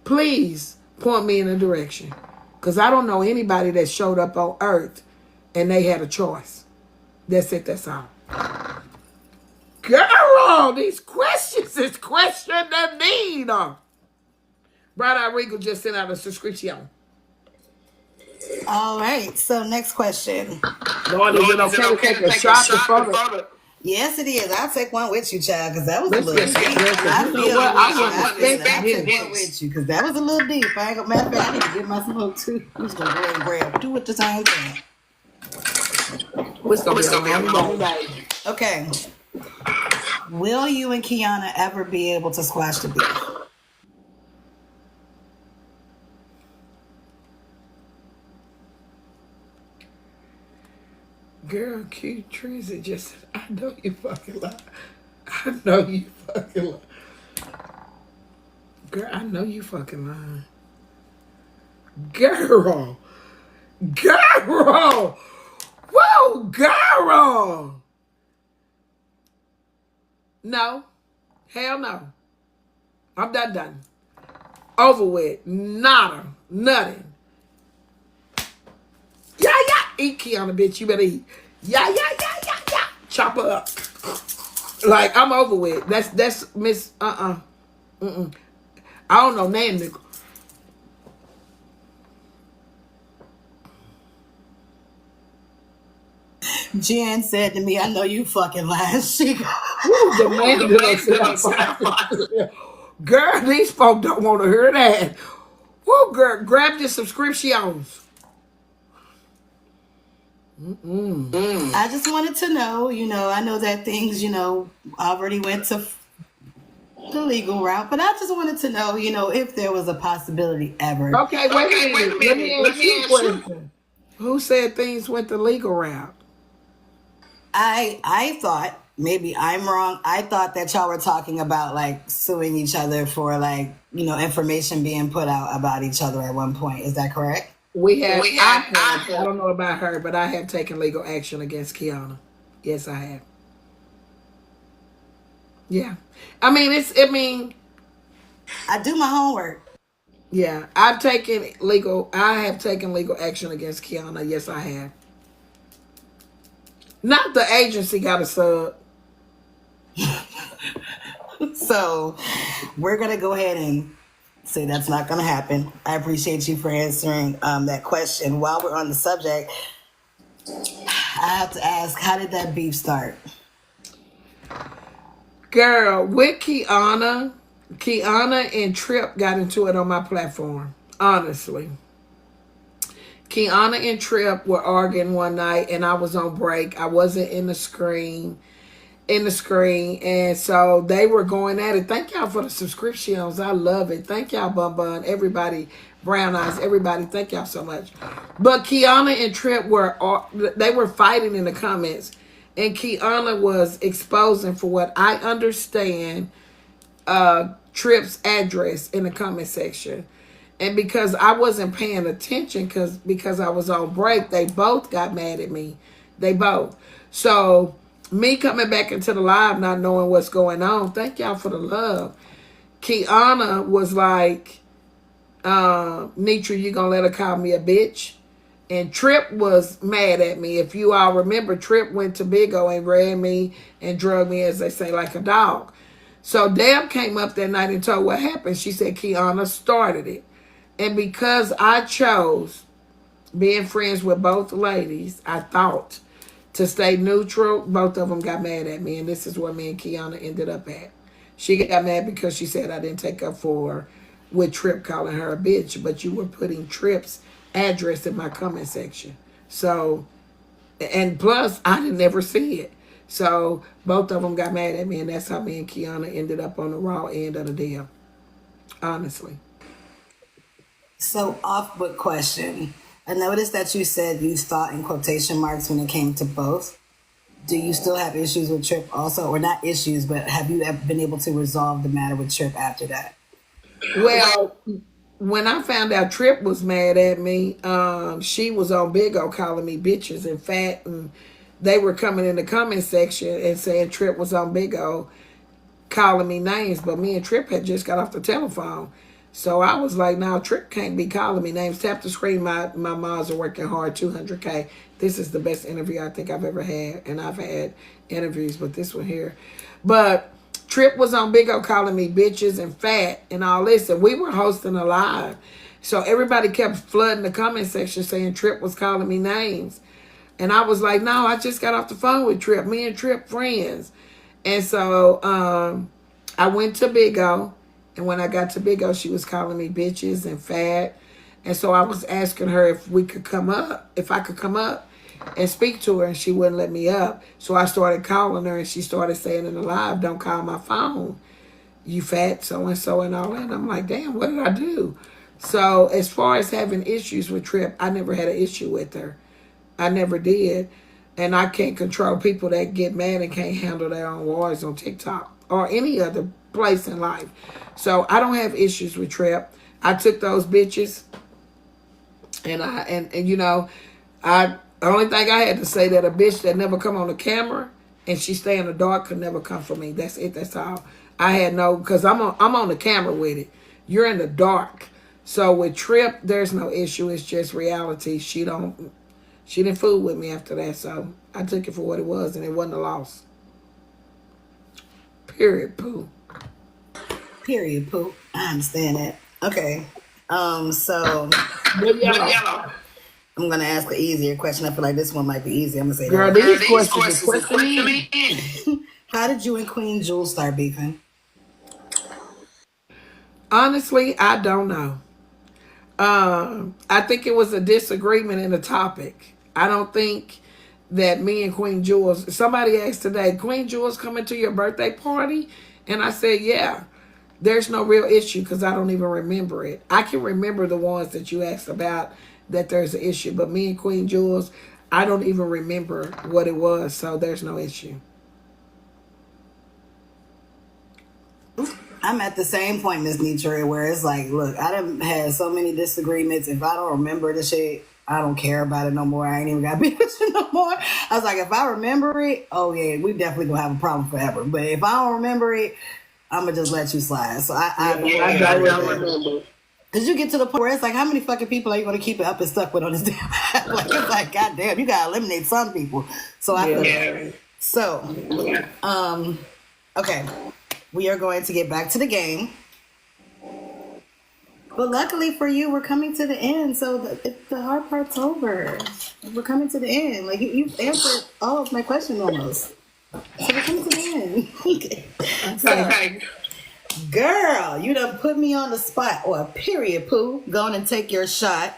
please point me in a direction. Because I don't know anybody that showed up on earth and they had a choice. That's it, that's all. Girl, these questions is question the need. Bright Eye Regal just sent out a subscription. All right, so next question. Lord, is it okay to take a shot before the... Yes, it is. I'll take one with you, child, because that was a little deep. I feel what I'll take one with you, because that was a little deep. I ain't gonna matter of fact, I need to get my smoke too. I'm just gonna go ahead and grab two at the same time. What's gonna be a long day? Okay. Will you and Kiana ever be able to squash the beef? Girl, Q Trizzy just said, I know you fucking lie. I know you fucking lie. Girl, I know you fucking lying. Girl. Girl. Whoa, girl. No. Hell no. I'm done. Over with. Nada. Nothing. Yeah. Eat, Kiana, bitch. You better eat. Yeah. Chop her up. Like, I'm over with. That's Miss, Mm-mm. I don't know, man, nigga. Jen said to me, I know you fucking lying. She The man that girl, these folk don't want to hear that. Woo, girl, grab the subscriptions. I just wanted to know, I know that things, already went to the legal route, but I just wanted to know, if there was a possibility ever. Okay, wait a minute. Let me ask you a question. Who said things went the legal route? I thought, maybe I'm wrong, I thought that y'all were talking about like suing each other for like, information being put out about each other at one point. Is that correct? I don't know about her, but I have taken legal action against Kiana. Yes, I have. Yeah. I do my homework. Yeah, I have taken legal action against Kiana. Yes, I have. Not the agency got a sub. So we're going to go ahead and say that's not going to happen. I appreciate you for answering that question. While we're on the subject, I have to ask, how did that beef start? Girl, with Kiana and Trip got into it on my platform. Honestly. Kiana and Trip were arguing one night and I was on break. I wasn't in the screen. And so they were going at it. Thank y'all for the subscriptions. I love it. Thank y'all, Bun, everybody, Brown Eyes, everybody. Thank y'all so much. But Kiana and Trip were fighting in the comments, and Kiana was exposing, for what I understand, Trip's address in the comment section. And because I wasn't paying attention, because I was on break, they both got mad at me. They both. So me coming back into the live, not knowing what's going on. Thank y'all for the love. Kiana was like, Netra, you gonna let her call me a bitch? And Trip was mad at me. If you all remember, Trip went to Big O and ran me and drug me, as they say, like a dog. So Deb came up that night and told what happened. She said Kiana started it. And because I chose being friends with both ladies, I thought, to stay neutral, both of them got mad at me. And this is where me and Kiana ended up at. She got mad because she said I didn't take up for her with Trip calling her a bitch, but you were putting Trip's address in my comment section. So, and plus, I didn't ever see it. So both of them got mad at me, and that's how me and Kiana ended up on the raw end of the deal. Honestly. So, off-book question. I noticed that you said you thought in quotation marks when it came to both. Do you still have issues with Trip also? Or not issues, but have you been able to resolve the matter with Trip after that? Well, when I found out Trip was mad at me, she was on Big O calling me bitches and fat, and they were coming in the comment section and saying Trip was on Big O calling me names, but me and Trip had just got off the telephone. So I was like, no, Trip can't be calling me names. Tap the screen. My moms are working hard, 200K. This is the best interview I think I've ever had. And I've had interviews, but this one here. But Trip was on Big O calling me bitches and fat and all this. And we were hosting a live. So everybody kept flooding the comment section saying Trip was calling me names. And I was like, no, I just got off the phone with Trip. Me and Trip friends. And so I went to Big O. And when I got to Big O, she was calling me bitches and fat. And so I was asking her if I could come up. and speak to her, and she wouldn't let me up. So I started calling her, and she started saying in the live, "Don't call my phone, you fat so and so," and all that. And I'm like, damn, what did I do? So as far as having issues with Trip, I never had an issue with her. I never did. And I can't control people that get mad and can't handle their own words on TikTok or any other place in life. So I don't have issues with Trip. I took those bitches, and you know, I the only thing I had to say that a bitch that never come on the camera and she stay in the dark could never come for me. That's it. That's all. I had no, because I'm on the camera with it. You're in the dark. So with Trip, there's no issue. It's just reality. She didn't fool with me after that. So I took it for what it was, and it wasn't a loss. Period. Pooh. Period, Pooh. I understand that. Okay. So But yellow. I'm gonna ask an easier question. I feel like this one might be easy. I'm gonna say Girl, that. these questions are questioning me. How did you and Queen Jules start beefing? Honestly, I don't know. I think it was a disagreement in the topic. I don't think that me and Queen Jules. Somebody asked today, "Queen Jules coming to your birthday party?" And I said, "Yeah." There's no real issue because I don't even remember it. I can remember the ones that you asked about that there's an issue, but me and Queen Jules, I don't even remember what it was, so there's no issue. I'm at the same point, Miss Netra, where it's like, look, I done had so many disagreements. If I don't remember the shit, I don't care about it no more. I ain't even got beef with you no more. I was like, if I remember it, oh yeah, we definitely gonna have a problem forever. But if I don't remember it, I'm gonna just let you slide. So I don't remember. Cause you get to the point where it's like, how many fucking people are you gonna keep it up and stuck with on this damn app? Like it's like, goddamn, you gotta eliminate some people. So I feel like, so, okay, we are going to get back to the game. But luckily for you, we're coming to the end. So the hard part's over. We're coming to the end. Like you've answered all of my questions almost. So we're coming to the end. Okay. So, girl, you done put me on the spot. Or period, Pooh. Go on and take your shot.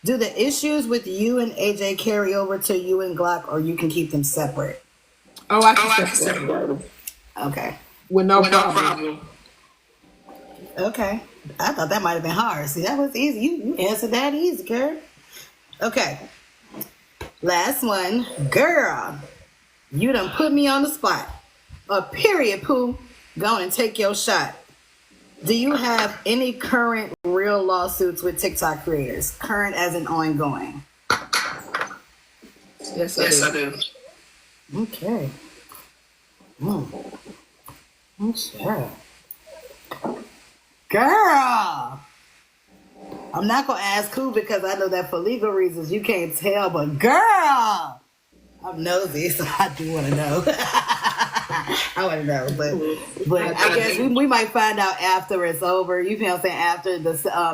Do the issues with you and AJ carry over to you and Glock, or you can keep them separate? Oh, I can separate them. Okay. With no problem. Okay. I thought that might have been hard. See, that was easy. You answered that easy, girl. Okay. Last one. Girl, you done put me on the spot. A period, Pooh. Go on and take your shot. Do you have any current real lawsuits with TikTok creators? Current as in ongoing? Yes, I do. Okay. Okay. Girl! I'm not going to ask who because I know that for legal reasons you can't tell, but girl! I'm nosy, so I do want to know. I want to know, but I guess we might find out after it's over. You know what I'm saying? After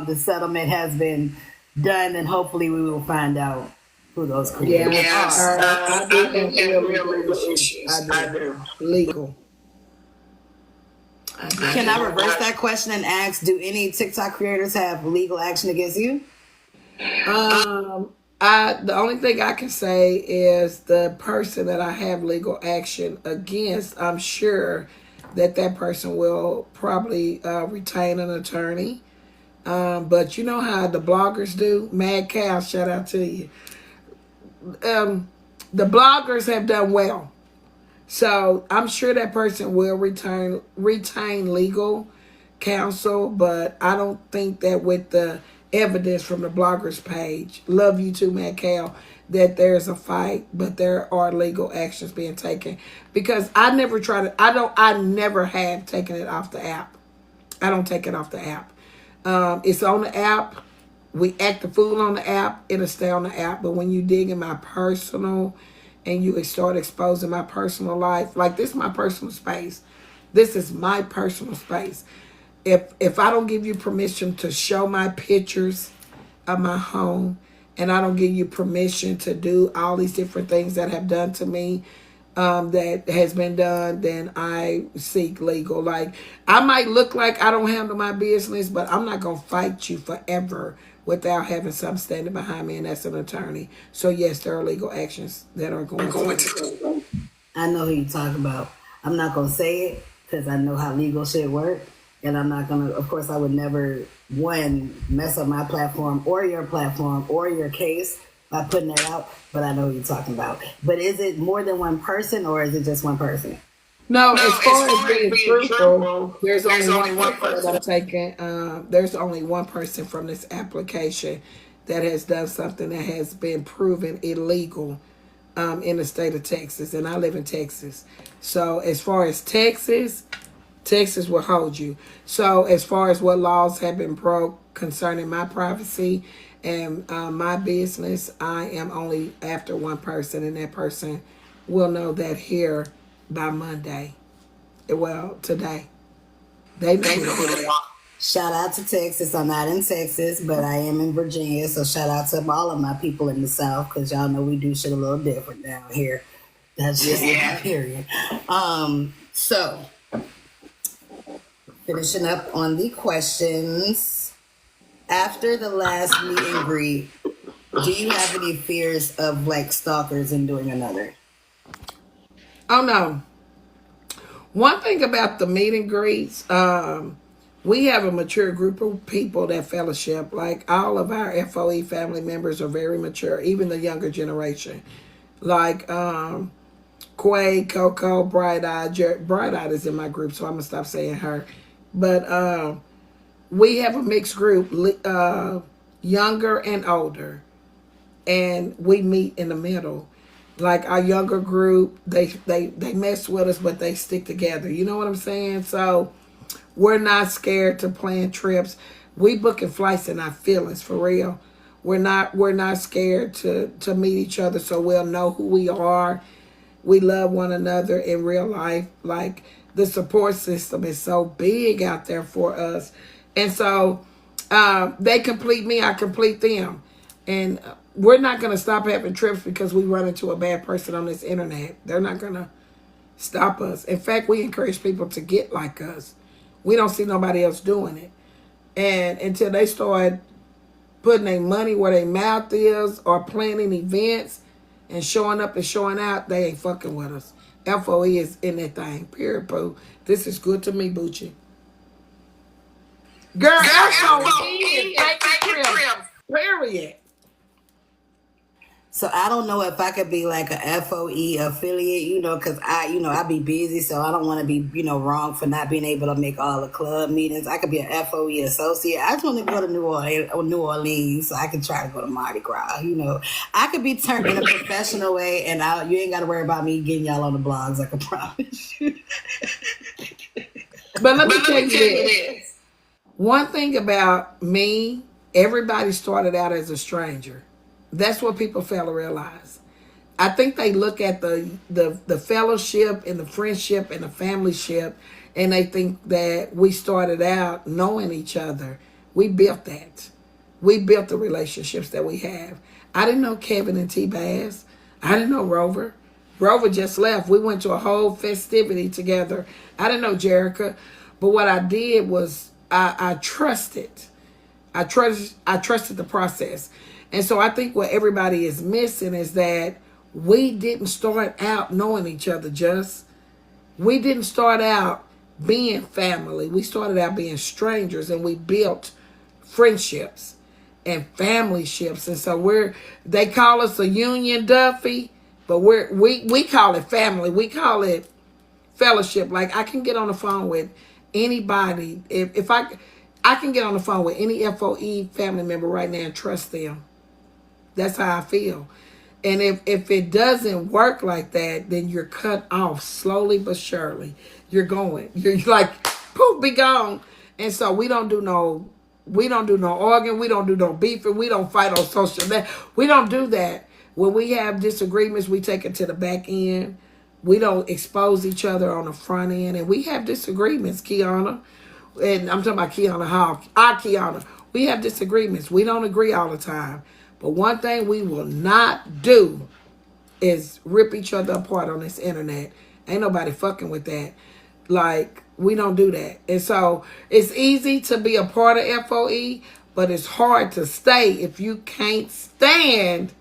the settlement has been done, and hopefully we will find out who those creators are. I do have legal issues. I do. Legal. Can I reverse that question and ask, do any TikTok creators have legal action against you? The only thing I can say is the person that I have legal action against, I'm sure that person will probably retain an attorney. But you know how the bloggers do? Mad Cow, shout out to you. The bloggers have done well. So I'm sure that person will retain legal counsel, but I don't think that with the evidence from the bloggers page, love you too, Matt Cal, that there's a fight, but there are legal actions being taken. Because I never have taken it off the app. I don't take it off the app. It's on the app. We act the fool on the app, it'll stay on the app. But when you dig in my personal and you start exposing my personal life, like this is my personal space. This is my personal space. If I don't give you permission to show my pictures of my home, and I don't give you permission to do all these different things that have done to me, that has been done, then I seek legal. Like, I might look like I don't handle my business, but I'm not going to fight you forever without having something standing behind me, and that's an attorney. So yes, there are legal actions that are going to. I know who you talk about. I'm not gonna say it because I know how legal shit work, and I'm not gonna. Of course, I would never mess up my platform or your case by putting it out. But I know who you're talking about. But is it more than one person, or is it just one person? No, as far as being truthful, there's only one person that I'm taking. There's only one person from this application that has done something that has been proven illegal in the state of Texas, and I live in Texas. So as far as Texas will hold you. So as far as what laws have been broke concerning my privacy and my business, I am only after one person, and that person will know that here by Monday. Well, today. They know. Shout out to Texas. I'm not in Texas, but I am in Virginia. So shout out to all of my people in the South, because y'all know we do shit a little different down here. That's just period. So finishing up on the questions. After the last meet and greet, do you have any fears of like stalkers and doing another? Oh no. One thing about the meet and greets, we have a mature group of people that fellowship. Like all of our FOE family members are very mature, even the younger generation. Like Quay, Coco, Bright Eye. Bright Eye is in my group, so I'm gonna stop saying her. But we have a mixed group, younger and older, and we meet in the middle. Like our younger group, they mess with us, but they stick together. You know what I'm saying? So we're not scared to plan trips. We booking flights in our feelings, for real. We're not scared to meet each other, so we'll know who we are. We love one another in real life. Like the support system is so big out there for us, and so they complete me, I complete them, and we're not going to stop having trips because we run into a bad person on this internet. They're not going to stop us. In fact, we encourage people to get like us. We don't see nobody else doing it. And until they start putting their money where their mouth is or planning events and showing up and showing out, they ain't fucking with us. FOE is in that thing. Period, boo. This is good to me, Bucci. Girl, FOE is like period. So I don't know if I could be like a FOE affiliate, because I be busy, so I don't want to be, wrong for not being able to make all the club meetings. I could be a FOE associate. I just want to go to New Orleans so I can try to go to Mardi Gras. I could be turned in a professional way, and you ain't got to worry about me getting y'all on the blogs. I can promise you. But let me tell you this. One thing about me, everybody started out as a stranger. That's what people fail to realize. I think they look at the fellowship and the friendship and the familyship, and they think that we started out knowing each other. We built that. We built the relationships that we have. I didn't know Kevin and T-Bass. I didn't know Rover. Rover just left. We went to a whole festivity together. I didn't know Jerica. But what I did was I trusted. I trusted the process. And so I think what everybody is missing is that we didn't start out knowing each other, we didn't start out being family. We started out being strangers, and we built friendships and family ships. And so they call us a Union Duffy, but we call it family. We call it fellowship. Like I can get on the phone with anybody. If I can get on the phone with any FOE family member right now and trust them. That's how I feel. And if it doesn't work like that, then you're cut off slowly but surely. You're like, poof, be gone. And so we don't do no arguing. We don't do no beefing. We don't fight on social media. We don't do that. When we have disagreements, we take it to the back end. We don't expose each other on the front end. And we have disagreements, Kiana. And I'm talking about Kiana Hall. Kiana. We have disagreements. We don't agree all the time. But one thing we will not do is rip each other apart on this internet. Ain't nobody fucking with that. Like, we don't do that. And so it's easy to be a part of FOE, but it's hard to stay if you can't stand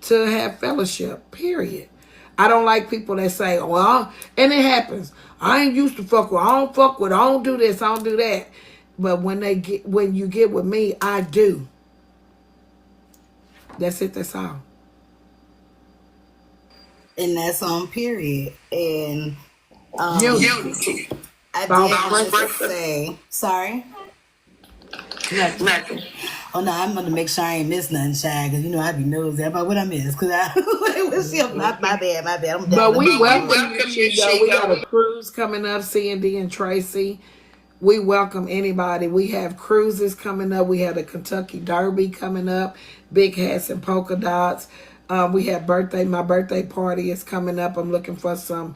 to have fellowship, period. I don't like people that say, well, and it happens. I ain't used to fuck with, I don't fuck with, I don't do this, I don't do that. But when you get with me, I do. That's it, that's all. And that's on period. And Unity. I did want to say, sorry. Nothing. Oh no, I'm gonna make sure I ain't miss nothing, Shag, because you know I be nosy about what I miss. Cause my bad. I'm but we welcome you, Chico. We got a cruise coming up, C&D and Tracy. We welcome anybody. We have cruises coming up. We have the Kentucky Derby coming up, big hats and polka dots. We have my birthday party is coming up. I'm looking for some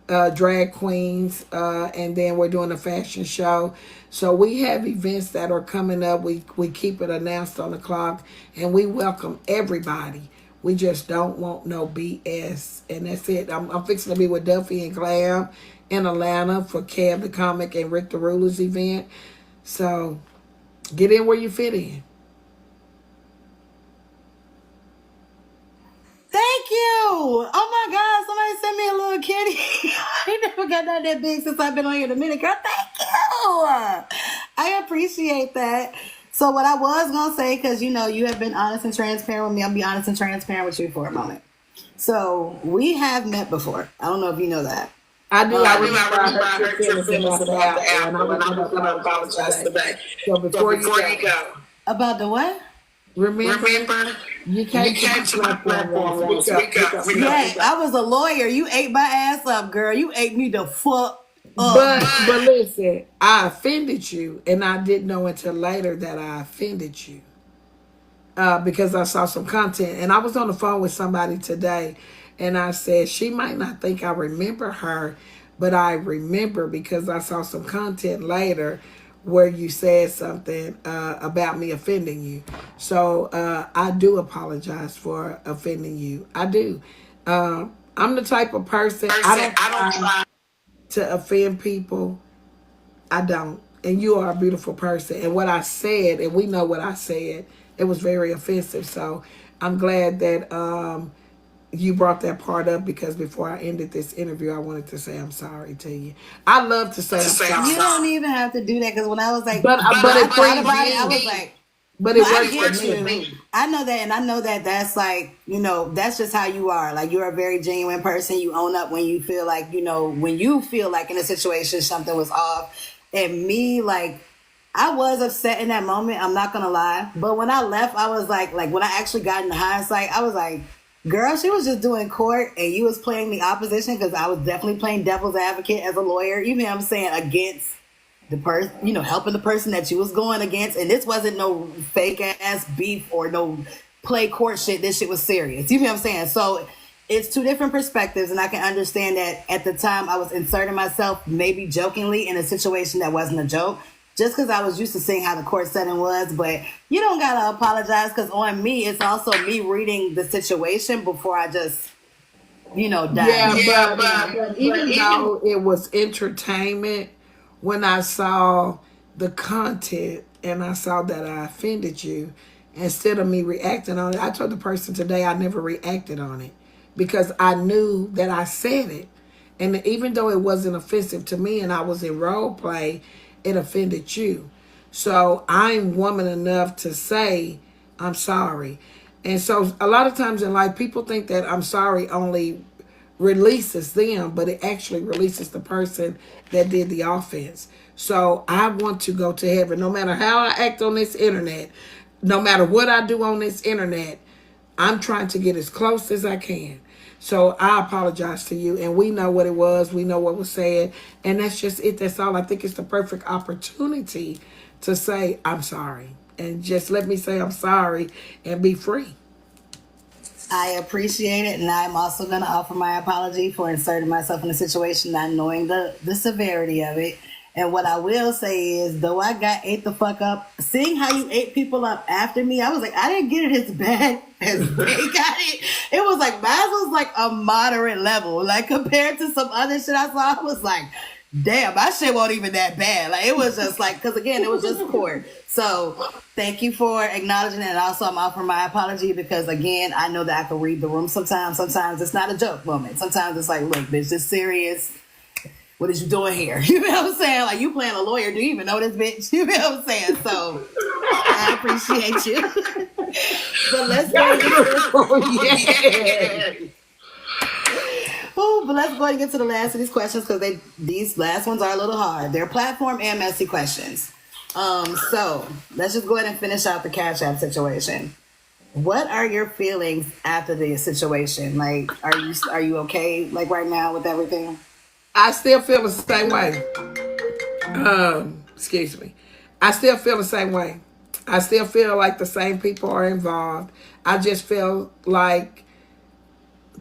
drag queens, and then we're doing a fashion show. So we have events that are coming up. We keep it announced on the clock, and we welcome everybody. We just don't want no BS, and that's it. I'm fixing to be with Duffy and Clam in Atlanta for Kev the Comic and Rick the Ruler's event. So get in where you fit in. Thank you. Oh my God, somebody sent me a little kitty. I never got that big since I've been on here in a minute, girl. Thank you. I appreciate that. So what I was gonna say, because you know you have been honest and transparent with me, I'll be honest and transparent with you for a moment. So we have met before. I don't know if you know that. I do. I remember I hurt your feelings about the apple, and I was going to apologize today. So before you go. About the what? Remember, you came to my platform. Yeah, I was a lawyer. You ate my ass up, girl. You ate me the fuck up. But listen, I offended you, and I didn't know until later that I offended you. Because I saw some content, and I was on the phone with somebody today, and I said, she might not think I remember her, but I remember because I saw some content later where you said something about me offending you. So I do apologize for offending you. I do. I'm the type of person, I don't try to offend people. I don't. And you are a beautiful person. And what I said, and we know what I said, it was very offensive. So I'm glad that you brought that part up, because before I ended this interview, I wanted to say I'm sorry to you. I love to say I'm sorry. You don't even have to do that, because when I was like, but it brings about it, I was like, but it works for me. I know that, and I know that that's like, you know, that's just how you are. Like, you're a very genuine person. You own up when you feel like, you know, when you feel like in a situation something was off. And me, like, I was upset in that moment. I'm not gonna lie. But when I left, I was like when I actually got into hindsight, I was like, girl, she was just doing court, and you was playing the opposition, because I was definitely playing devil's advocate as a lawyer. You know what I'm saying? Against the person, you know, helping the person that you was going against. And this wasn't no fake ass beef or no play court shit. This shit was serious. You know what I'm saying? So it's two different perspectives, and I can understand that at the time I was inserting myself, maybe jokingly, in a situation that wasn't a joke, just because I was used to seeing how the court setting was. But you don't gotta apologize, because on me, it's also me reading the situation before I just, you know, dive. Yeah, but even though it was entertainment, when I saw the content and I saw that I offended you, instead of me reacting on it, I told the person today I never reacted on it, because I knew that I said it. And even though it wasn't offensive to me and I was in role play, it offended you. So I'm woman enough to say, I'm sorry. And so a lot of times in life, people think that I'm sorry only releases them, but it actually releases the person that did the offense. So I want to go to heaven. No matter how I act on this internet, no matter what I do on this internet, I'm trying to get as close as I can. So I apologize to you, and we know what it was. We know what was said, and that's just it. That's all. I think it's the perfect opportunity to say, I'm sorry, and just let me say I'm sorry and be free. I appreciate it, and I'm also going to offer my apology for inserting myself in a situation not knowing the severity of it. And what I will say is, though I got ate the fuck up, seeing how you ate people up after me, I was like, I didn't get it as bad as they got it. It was like, mine was like a moderate level. Like, compared to some other shit I saw, I was like, damn, my shit wasn't even that bad. Like, it was just like, because again, it was just court. So thank you for acknowledging it. And also, I'm offering my apology because, again, I know that I can read the room sometimes. Sometimes it's not a joke moment. Sometimes it's like, look, bitch, this serious. What is you doing here? You know what I'm saying? Like, you playing a lawyer. Do you even know this bitch? You know what I'm saying? So I appreciate you. But let's go and get to Oh, but let's go ahead and get to the last of these questions because these last ones are a little hard. They're platform and messy questions. So let's just go ahead and finish out the Cash App situation. What are your feelings after the situation? Like, are you okay like right now with everything? I still feel the same way. Excuse me. I still feel the same way. I still feel like the same people are involved. I just feel like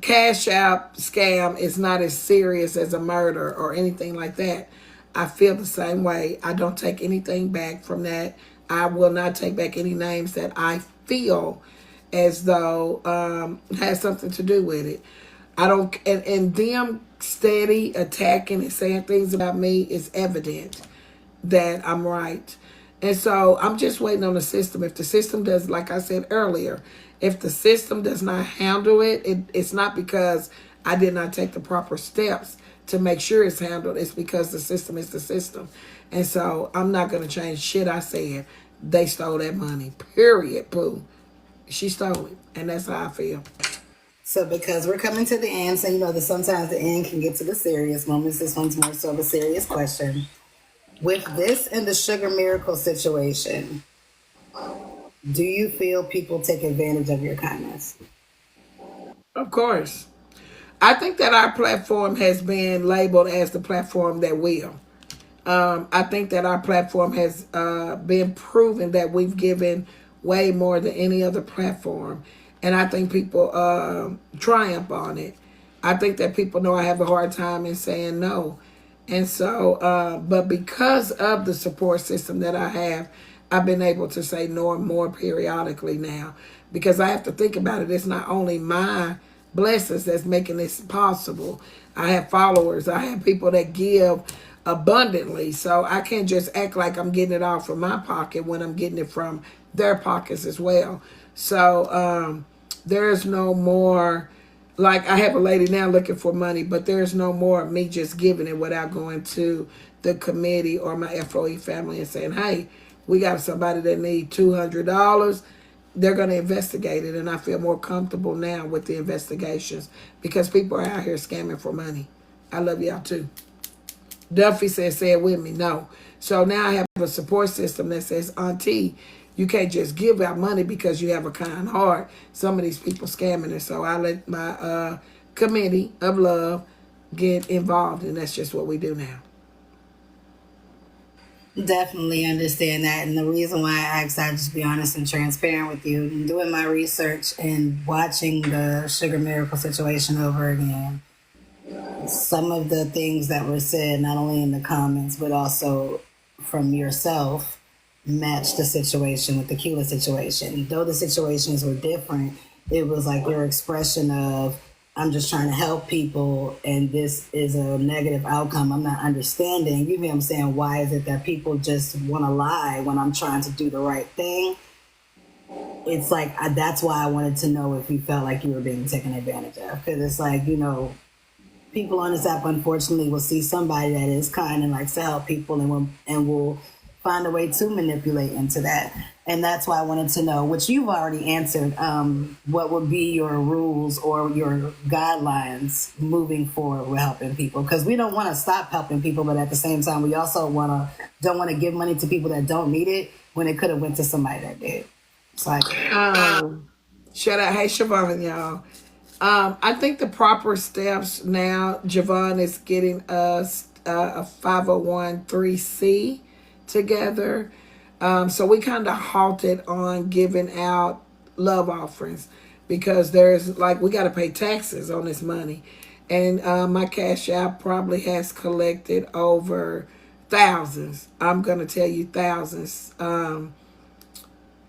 Cash App scam is not as serious as a murder or anything like that. I feel the same way. I don't take anything back from that. I will not take back any names that I feel as though has something to do with it. I don't, and them steady attacking and saying things about me is evident that I'm right. And so I'm just waiting on the system. If the system does, like I said earlier, if the system does not handle it, it's not because I did not take the proper steps to make sure it's handled. It's because the system is the system. And so I'm not going to change shit I said. They stole that money. Period. Pooh. She stole it. And that's how I feel. So because we're coming to the end, so you know that sometimes the end can get to the serious moments. This one's more so of a serious question. With this and the Sugar Miracle situation, do you feel people take advantage of your kindness? Of course. I think that our platform has been labeled as the platform that will. I think that our platform has been proven that we've given way more than any other platform. And I think people triumph on it. I think that people know I have a hard time in saying no. And so, but because of the support system that I have, I've been able to say no and more periodically now. Because I have to think about it. It's not only my blessings that's making this possible. I have followers. I have people that give abundantly. So I can't just act like I'm getting it all from my pocket when I'm getting it from their pockets as well. So there's no more, like I have a lady now looking for money, but there's no more of me just giving it without going to the committee or my FOE family and saying, hey, we got somebody that need $200. They're going to investigate it. And I feel more comfortable now with the investigations because people are out here scamming for money. I love y'all too. Duffy says, say it with me. No. So now I have a support system that says, Auntie, you can't just give out money because you have a kind heart. Some of these people scamming it. So I let my committee of love get involved. And that's just what we do now. Definitely understand that. And the reason why I asked, I just be honest and transparent with you. And doing my research and watching the Sugar Miracle situation over again, some of the things that were said, not only in the comments, but also from yourself, match the situation with the Kula situation. Though the situations were different, it was like your expression of, I'm just trying to help people and this is a negative outcome. I'm not understanding. You know what I'm saying? Why is it that people just want to lie when I'm trying to do the right thing? It's like, that's why I wanted to know if you felt like you were being taken advantage of. Because it's like, you know, people on this app, unfortunately, will see somebody that is kind and likes to help people and will find a way to manipulate into that. And that's why I wanted to know, which you've already answered, what would be your rules or your guidelines moving forward with helping people? Because we don't want to stop helping people, but at the same time, we also don't want to give money to people that don't need it when it could have went to somebody that did. So Shout out, hey Siobhan, y'all. I think the proper steps now, Javon is getting us a 501(c) together. So we kind of halted on giving out love offerings because there's like, we got to pay taxes on this money. And my Cash App probably has collected over thousands. I'm going to tell you thousands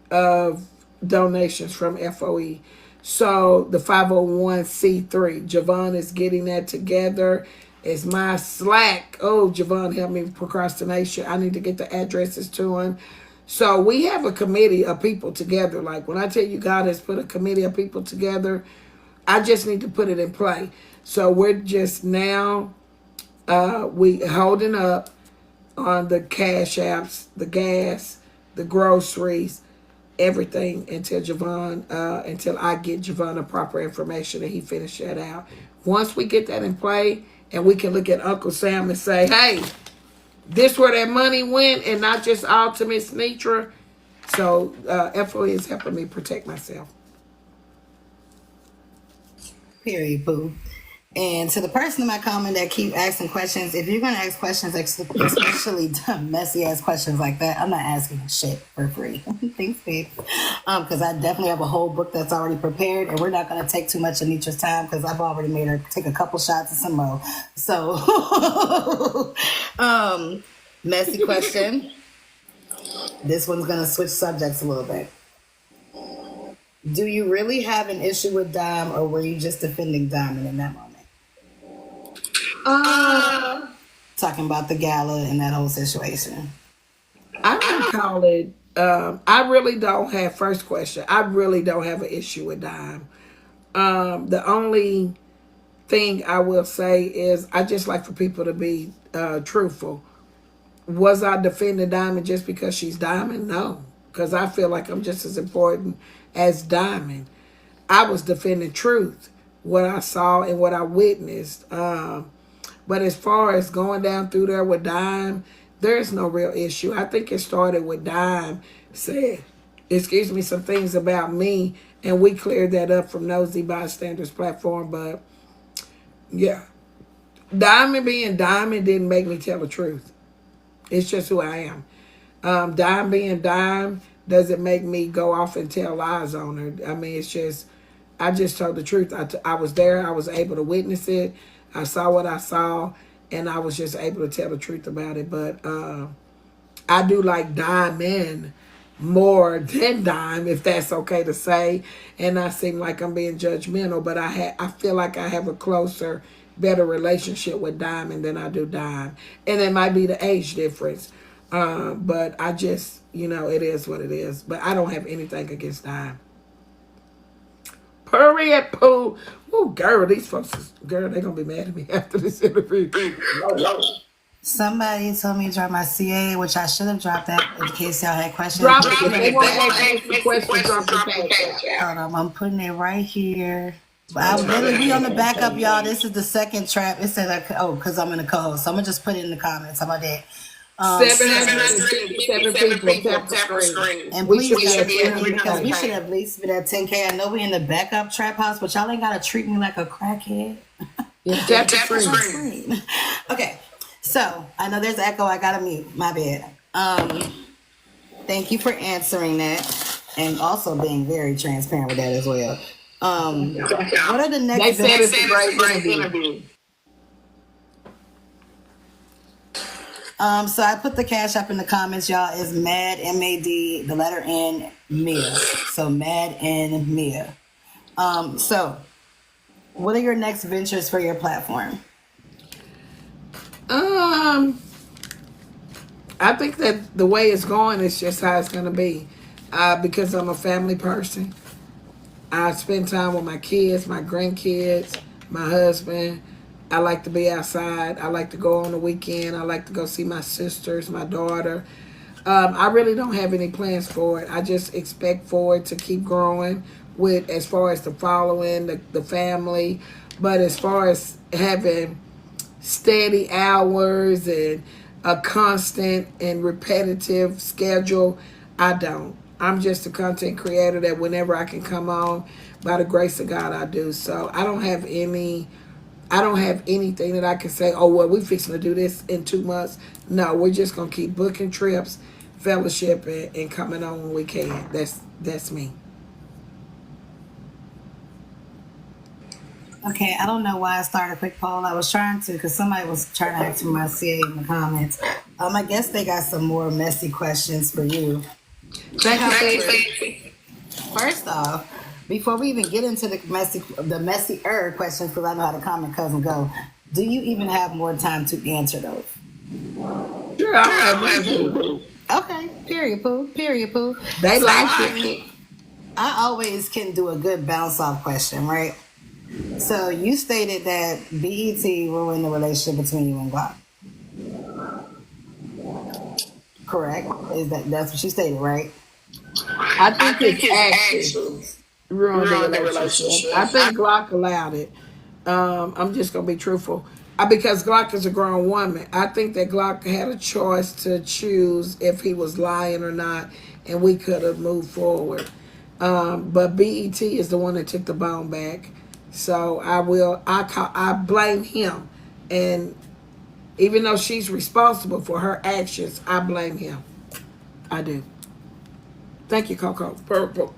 of donations from FOE. So the 501(c)(3, Javon is getting that together It's my Slack. Oh, Javon, help me with procrastination. I need to get the addresses to him. So we have a committee of people together. Like when I tell you God has put a committee of people together, I just need to put it in play. So we're just now we holding up on the cash apps, the gas, the groceries, everything until I get Javon the proper information and he finish that out. Once we get that in play and we can look at Uncle Sam and say, hey, this where that money went and not just Ultimates Netra. So FOE is helping me protect myself. Period, boo. And to the person in my comment that keep asking questions, if you're gonna ask questions, especially messy ass questions like that, I'm not asking shit for free. Thanks, babe. Because I definitely have a whole book that's already prepared, and we're not gonna take too much of Nitra's time because I've already made her take a couple shots of some more. So, messy question. This one's gonna switch subjects a little bit. Do you really have an issue with Dime, or were you just defending Diamond in that moment? Talking about the gala and that whole situation. I would call it. I really don't have first question. I really don't have an issue with Dime. The only thing I will say is I just like for people to be truthful. Was I defending Diamond just because she's Diamond? No, because I feel like I'm just as important as Diamond. I was defending truth, what I saw and what I witnessed. But as far as going down through there with Dime, there's no real issue. I think it started with Dime saying, excuse me, some things about me, and we cleared that up from Nosy Bystanders platform. But yeah, Diamond being Diamond didn't make me tell the truth. It's just who I am. Dime being Dime doesn't make me go off and tell lies on her. I mean, it's just, I just told the truth. I was there. I was able to witness it. I saw what I saw, and I was just able to tell the truth about it. But I do like Diamond more than Dime, if that's okay to say. And I seem like I'm being judgmental, but I feel like I have a closer, better relationship with Diamond than I do Dime. And it might be the age difference. But I just, it is what it is. But I don't have anything against Dime. Period, poo. Oh, girl, these folks, they're going to be mad at me after this interview. Somebody told me to drop my CA, which I should have dropped that in case y'all had questions. Drop it. If they want to ask questions, drop the page. Hold on, I'm putting it right here. I literally be on the backup, y'all. This is the second trap. It said, because I'm in the co-host. So I'm going to just put it in the comments. How about that? 757 people tap the screen. And please, because we should at least be at 10K. I know we in the backup trap house, but y'all ain't got to treat me like a crackhead. Tap the screen. Okay. So I know there's echo. I gotta mute. My bad. Thank you for answering that, and also being very transparent with that as well. What are the next? They said it's a great interview. So I put the cash up in the comments, y'all. Is Mad MAD, the letter N, Mia. So Mad N Mia. So what are your next ventures for your platform? I think that the way it's going is just how it's going to be. Because I'm a family person. I spend time with my kids, my grandkids, my husband. I like to be outside. I like to go on the weekend. I like to go see my sisters, my daughter. I really don't have any plans for it. I just expect for it to keep growing with as far as the following, the family. But as far as having steady hours and a constant and repetitive schedule, I don't. I'm just a content creator that whenever I can come on, by the grace of God, I do. So I don't have anything that I can say, oh, well, we're fixing to do this in 2 months. No, we're just going to keep booking trips, fellowship, and coming on when we can. That's me. Okay, I don't know why I started a quick poll. I was trying to, because somebody was trying to ask for my CA in the comments. I guess they got some more messy questions for you. First off, before we even get into the messier questions, because I know how the comment cousin go, Do you even have more time to answer those? Sure, I have one. Okay, period, poo. Period, poo. They So like it. I always can do a good bounce off question, right? So you stated that BET ruined the relationship between you and Glock. Correct? Is that's what you stated, right? I think his actions ruined the relationship. I think Glock allowed it. I'm just gonna be truthful. Because Glock is a grown woman. I think that Glock had a choice to choose if he was lying or not, and we could have moved forward. But BET is the one that took the bone back. So I blame him, and even though she's responsible for her actions, I blame him. I do. Thank you, Coco. Purple.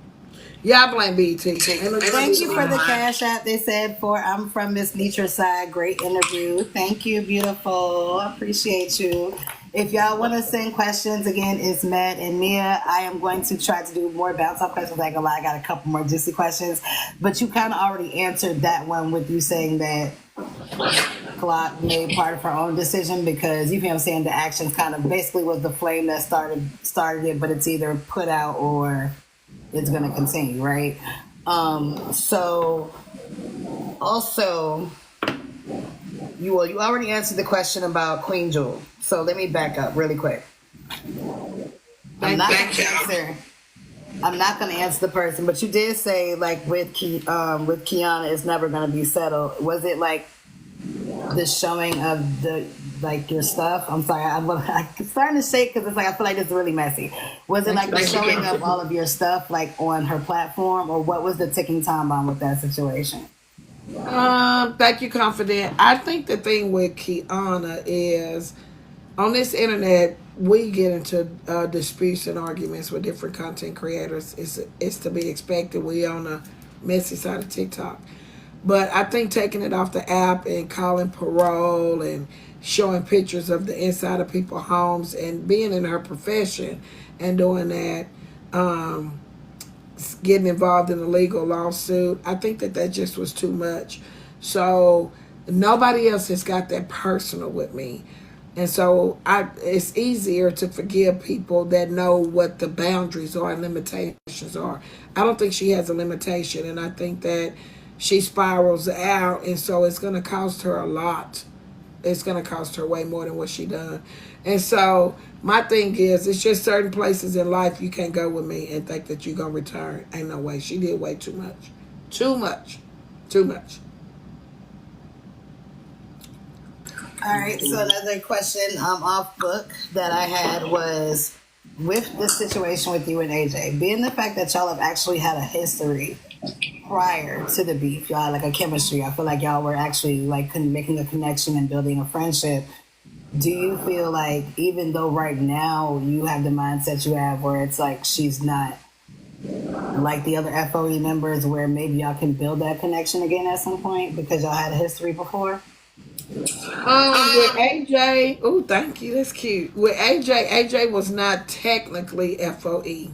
Yeah, I blame BT. Thank you for the cash app. They said for I'm from Miss Netra side. Great interview. Thank you, beautiful. Appreciate you. If y'all want to send questions, again, it's Matt and Mia. I am going to try to do more bounce off questions. I got a couple more juicy questions, but you kind of already answered that one with you saying that Glock made part of her own decision because you feel what I'm saying. The actions kind of basically was the flame that started it, but it's either put out or it's going to continue, right? So also, you already answered the question about Queen Jewel. So let me back up really quick. I'm not going to answer. I'm not going to answer the person, but you did say like with Kiana, it's never going to be settled. Was it like the showing of the like your stuff? I'm sorry, I'm starting to shake because it's like I feel like it's really messy. Was it like the showing of all of your stuff like on her platform, or what was the ticking time bomb with that situation? Thank you, Confident. I think the thing with Kiana is on this internet, we get into disputes and arguments with different content creators. It's to be expected. We on the messy side of TikTok. But I think taking it off the app and calling parole and showing pictures of the inside of people's homes and being in her profession and doing that, getting involved in a legal lawsuit, I think that just was too much. So nobody else has got that personal with me. And so it's easier to forgive people that know what the boundaries are and limitations are. I don't think she has a limitation, and I think that she spirals out, and so it's going to cost her a lot. It's going to cost her way more than what she done. And so my thing is, it's just certain places in life you can't go with me and think that you're going to return. Ain't no way. She did way too much. Too much. Too much. All right, so another question off book that I had was with this situation with you and AJ, being the fact that y'all have actually had a history prior to the beef, y'all had like a chemistry. I feel like y'all were actually like making a connection and building a friendship. Do you feel like even though right now you have the mindset you have where it's like she's not like the other FOE members where maybe y'all can build that connection again at some point because y'all had a history before? With AJ, oh, thank you, that's cute. With AJ was not technically FOE.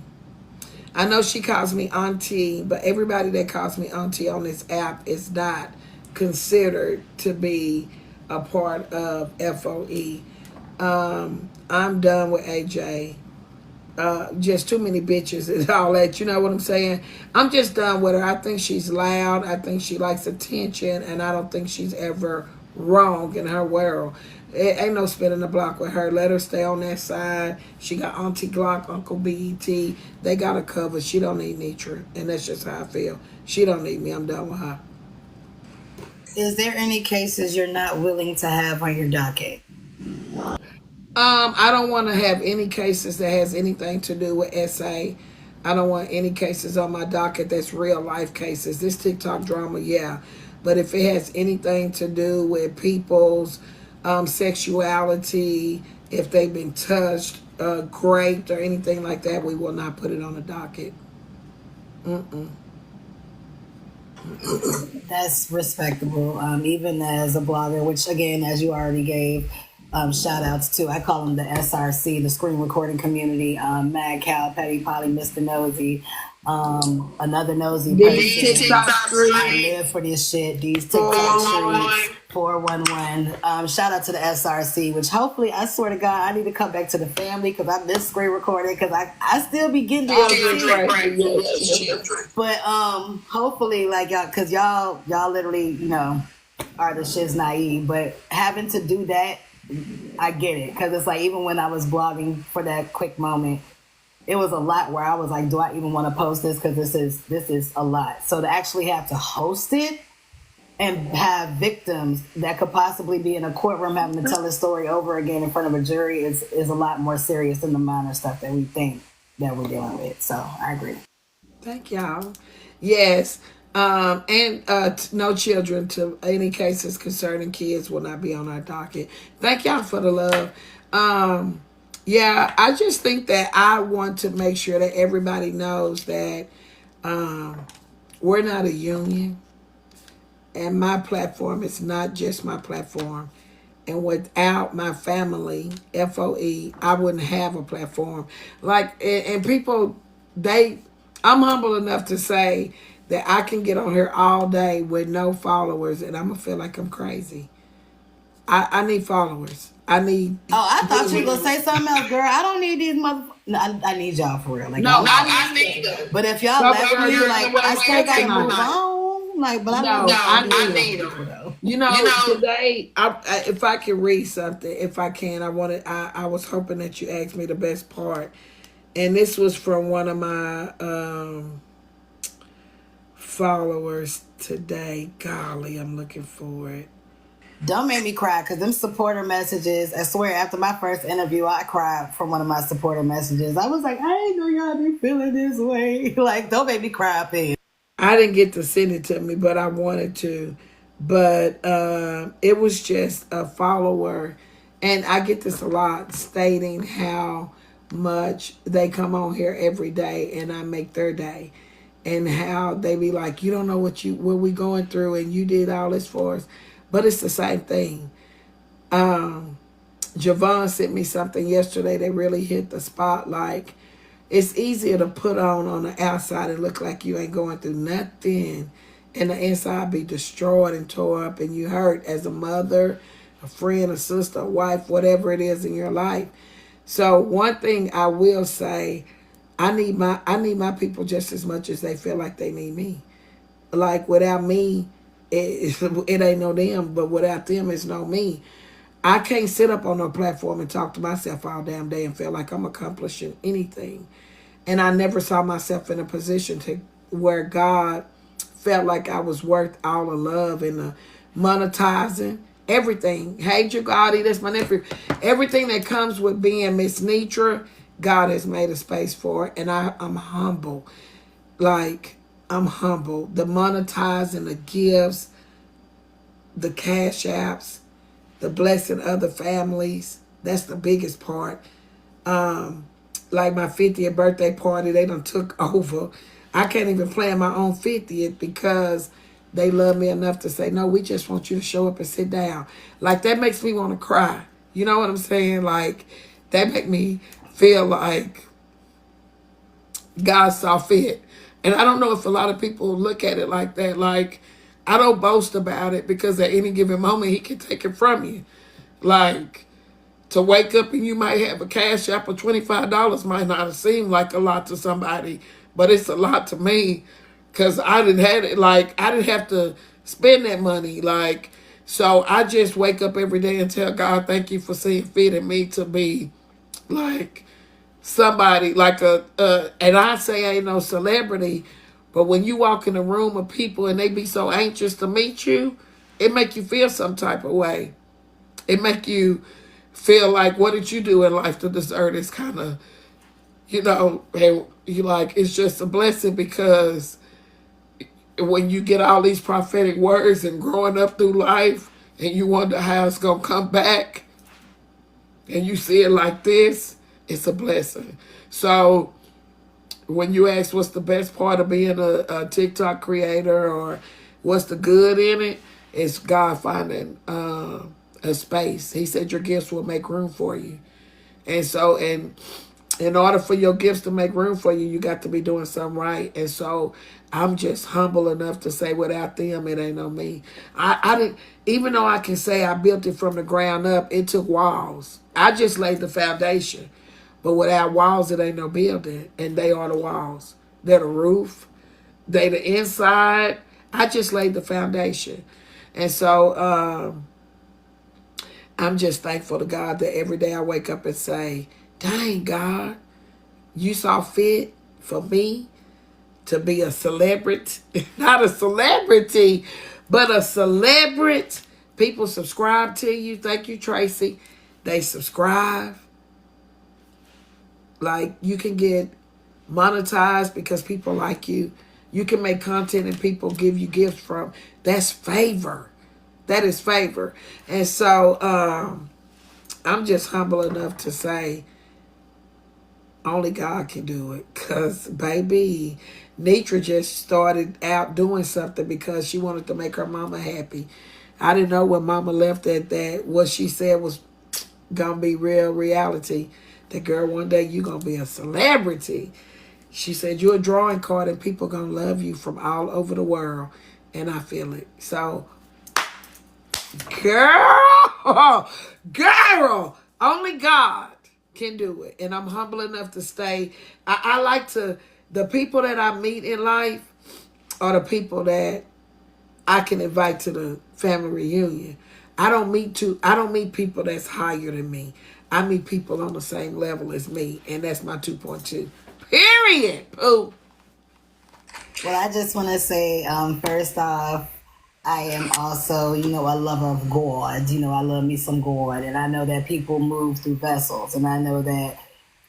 I know she calls me auntie, but everybody that calls me auntie on this app is not considered to be a part of FOE. I'm done with AJ. Just too many bitches and all that. You know what I'm saying? I'm just done with her. I think she's loud. I think she likes attention, and I don't think she's ever wrong in her world. It ain't no spinning the block with her. Let her stay on that side. She got Auntie Glock, Uncle BET. They got her covered. She don't need Netra, and that's just how I feel. She don't need me. I'm done with her. Is there any cases you're not willing to have on your docket? I don't want to have any cases that has anything to do with SA. I don't want any cases on my docket that's real life cases. This TikTok drama, yeah. But if it has anything to do with people's sexuality, if they've been touched, raped, or anything like that, we will not put it on the docket. That's respectable. Even as a blogger, which again, as you already gave shout outs to, I call them the SRC, the screen recording community, Mad Cow, Petty Polly, Mr. Nosy. Another nosy These person. TikTok I streets, live for this shit. These TikTok 411. streets. 411. Shout out to the SRC, which hopefully, I swear to God, I need to come back to the family because I miss screen recording because I still be getting Still down get too. crazy. Yes, yes. But hopefully, like y'all, because y'all literally, are the shit's naive. But having to do that, I get it because it's like even when I was blogging for that quick moment, it was a lot where I was like, do I even want to post this? Because this is a lot. So to actually have to host it and have victims that could possibly be in a courtroom having to tell this story over again in front of a jury is a lot more serious than the minor stuff that we think that we're dealing with. So I agree. Thank y'all. Yes. And no children to any cases concerning kids will not be on our docket. Thank y'all for the love. Yeah, I just think that I want to make sure that everybody knows that we're not a union, and my platform is not just my platform. And without my family, FOE, I wouldn't have a platform. Like, and people, I'm humble enough to say that I can get on here all day with no followers, and I'm gonna feel like I'm crazy. I need followers. I need. Oh, I thought you were gonna say something else, girl. I don't need these mother. No, I need y'all for real. Like, No, I need them. but if y'all So, let girl, me, you're like, in the way I still gotta tonight. move on. Like, but No, I need them. people though. Today, if I can read something, if I can, I was hoping that you asked me the best part, and this was from one of my followers today. Golly, I'm looking for it. Don't make me cry because them supporter messages. I swear, after my first interview, I cried from one of my supporter messages. I was like, I ain't know y'all be feeling this way. Like, don't make me cry, please. I didn't get to send it to me, but I wanted to. But it was just a follower, and I get this a lot, stating how much they come on here every day, and I make their day, and how they be like, you don't know what we going through, and you did all this for us, but it's the same thing. Javon sent me something yesterday that really hit the spot. Like, it's easier to put on the outside and look like you ain't going through nothing, and the inside be destroyed and tore up, and you hurt as a mother, a friend, a sister, a wife, whatever it is in your life. So one thing I will say, I need my people just as much as they feel like they need me. Like, without me, it ain't no them, but without them, it's no me. I can't sit up on a platform and talk to myself all damn day and feel like I'm accomplishing anything. And I never saw myself in a position to where God felt like I was worth all the love and the monetizing everything. Hey, Jagadi, that's my nephew. Everything that comes with being Miss Netra, God has made a space for it, and I'm humble. Like, I'm humble. The monetizing, the gifts, the cash apps, the blessing other families. That's the biggest part. Like my 50th birthday party, they done took over. I can't even plan my own 50th because they love me enough to say, no, we just want you to show up and sit down. Like, that makes me want to cry. You know what I'm saying? Like, that make me feel like God saw fit. And I don't know if a lot of people look at it like that. Like, I don't boast about it because at any given moment, he can take it from you. Like, to wake up and you might have a cash app of $25 might not seem like a lot to somebody, but it's a lot to me because I didn't have it. Like, I didn't have to spend that money. Like, so I just wake up every day and tell God, thank you for seeing fit in me to be like somebody, like and I say I ain't no celebrity, but when you walk in a room of people and they be so anxious to meet you, it make you feel some type of way. It make you feel like, what did you do in life to deserve this kind of, and you like, it's just a blessing because when you get all these prophetic words and growing up through life and you wonder how it's going to come back and you see it like this, it's a blessing. So when you ask what's the best part of being a TikTok creator or what's the good in it, it's God finding a space. He said your gifts will make room for you. And so, and in order for your gifts to make room for you, you got to be doing something right. And so I'm just humble enough to say without them, it ain't no me. I didn't, even though I can say I built it from the ground up, it took walls. I just laid the foundation. But without walls, it ain't no building. And they are the walls. They're the roof. They the inside. I just laid the foundation. And so I'm just thankful to God that every day I wake up and say, dang, God, you saw fit for me to be a celebrity. Not a celebrity, but a celebrity. People subscribe to you. Thank you, Tracy. They subscribe. Like, you can get monetized because people like you. You can make content and people give you gifts from. That's favor. That is favor. And so I'm just humble enough to say only God can do it. Because, baby, Netra just started out doing something because she wanted to make her mama happy. I didn't know when mama left that what she said was going to be real reality. That girl, one day you going to be a celebrity. She said, you're a drawing card and people going to love you from all over the world. And I feel it. So, girl, only God can do it. And I'm humble enough to stay. I like to, the people that I meet in life are the people that I can invite to the family reunion. I don't meet people that's higher than me. I meet people on the same level as me. And that's my 2.2. Period. Pooh. Well, I just want to say, first off, I am also, a lover of God. I love me some God. And I know that people move through vessels. And I know that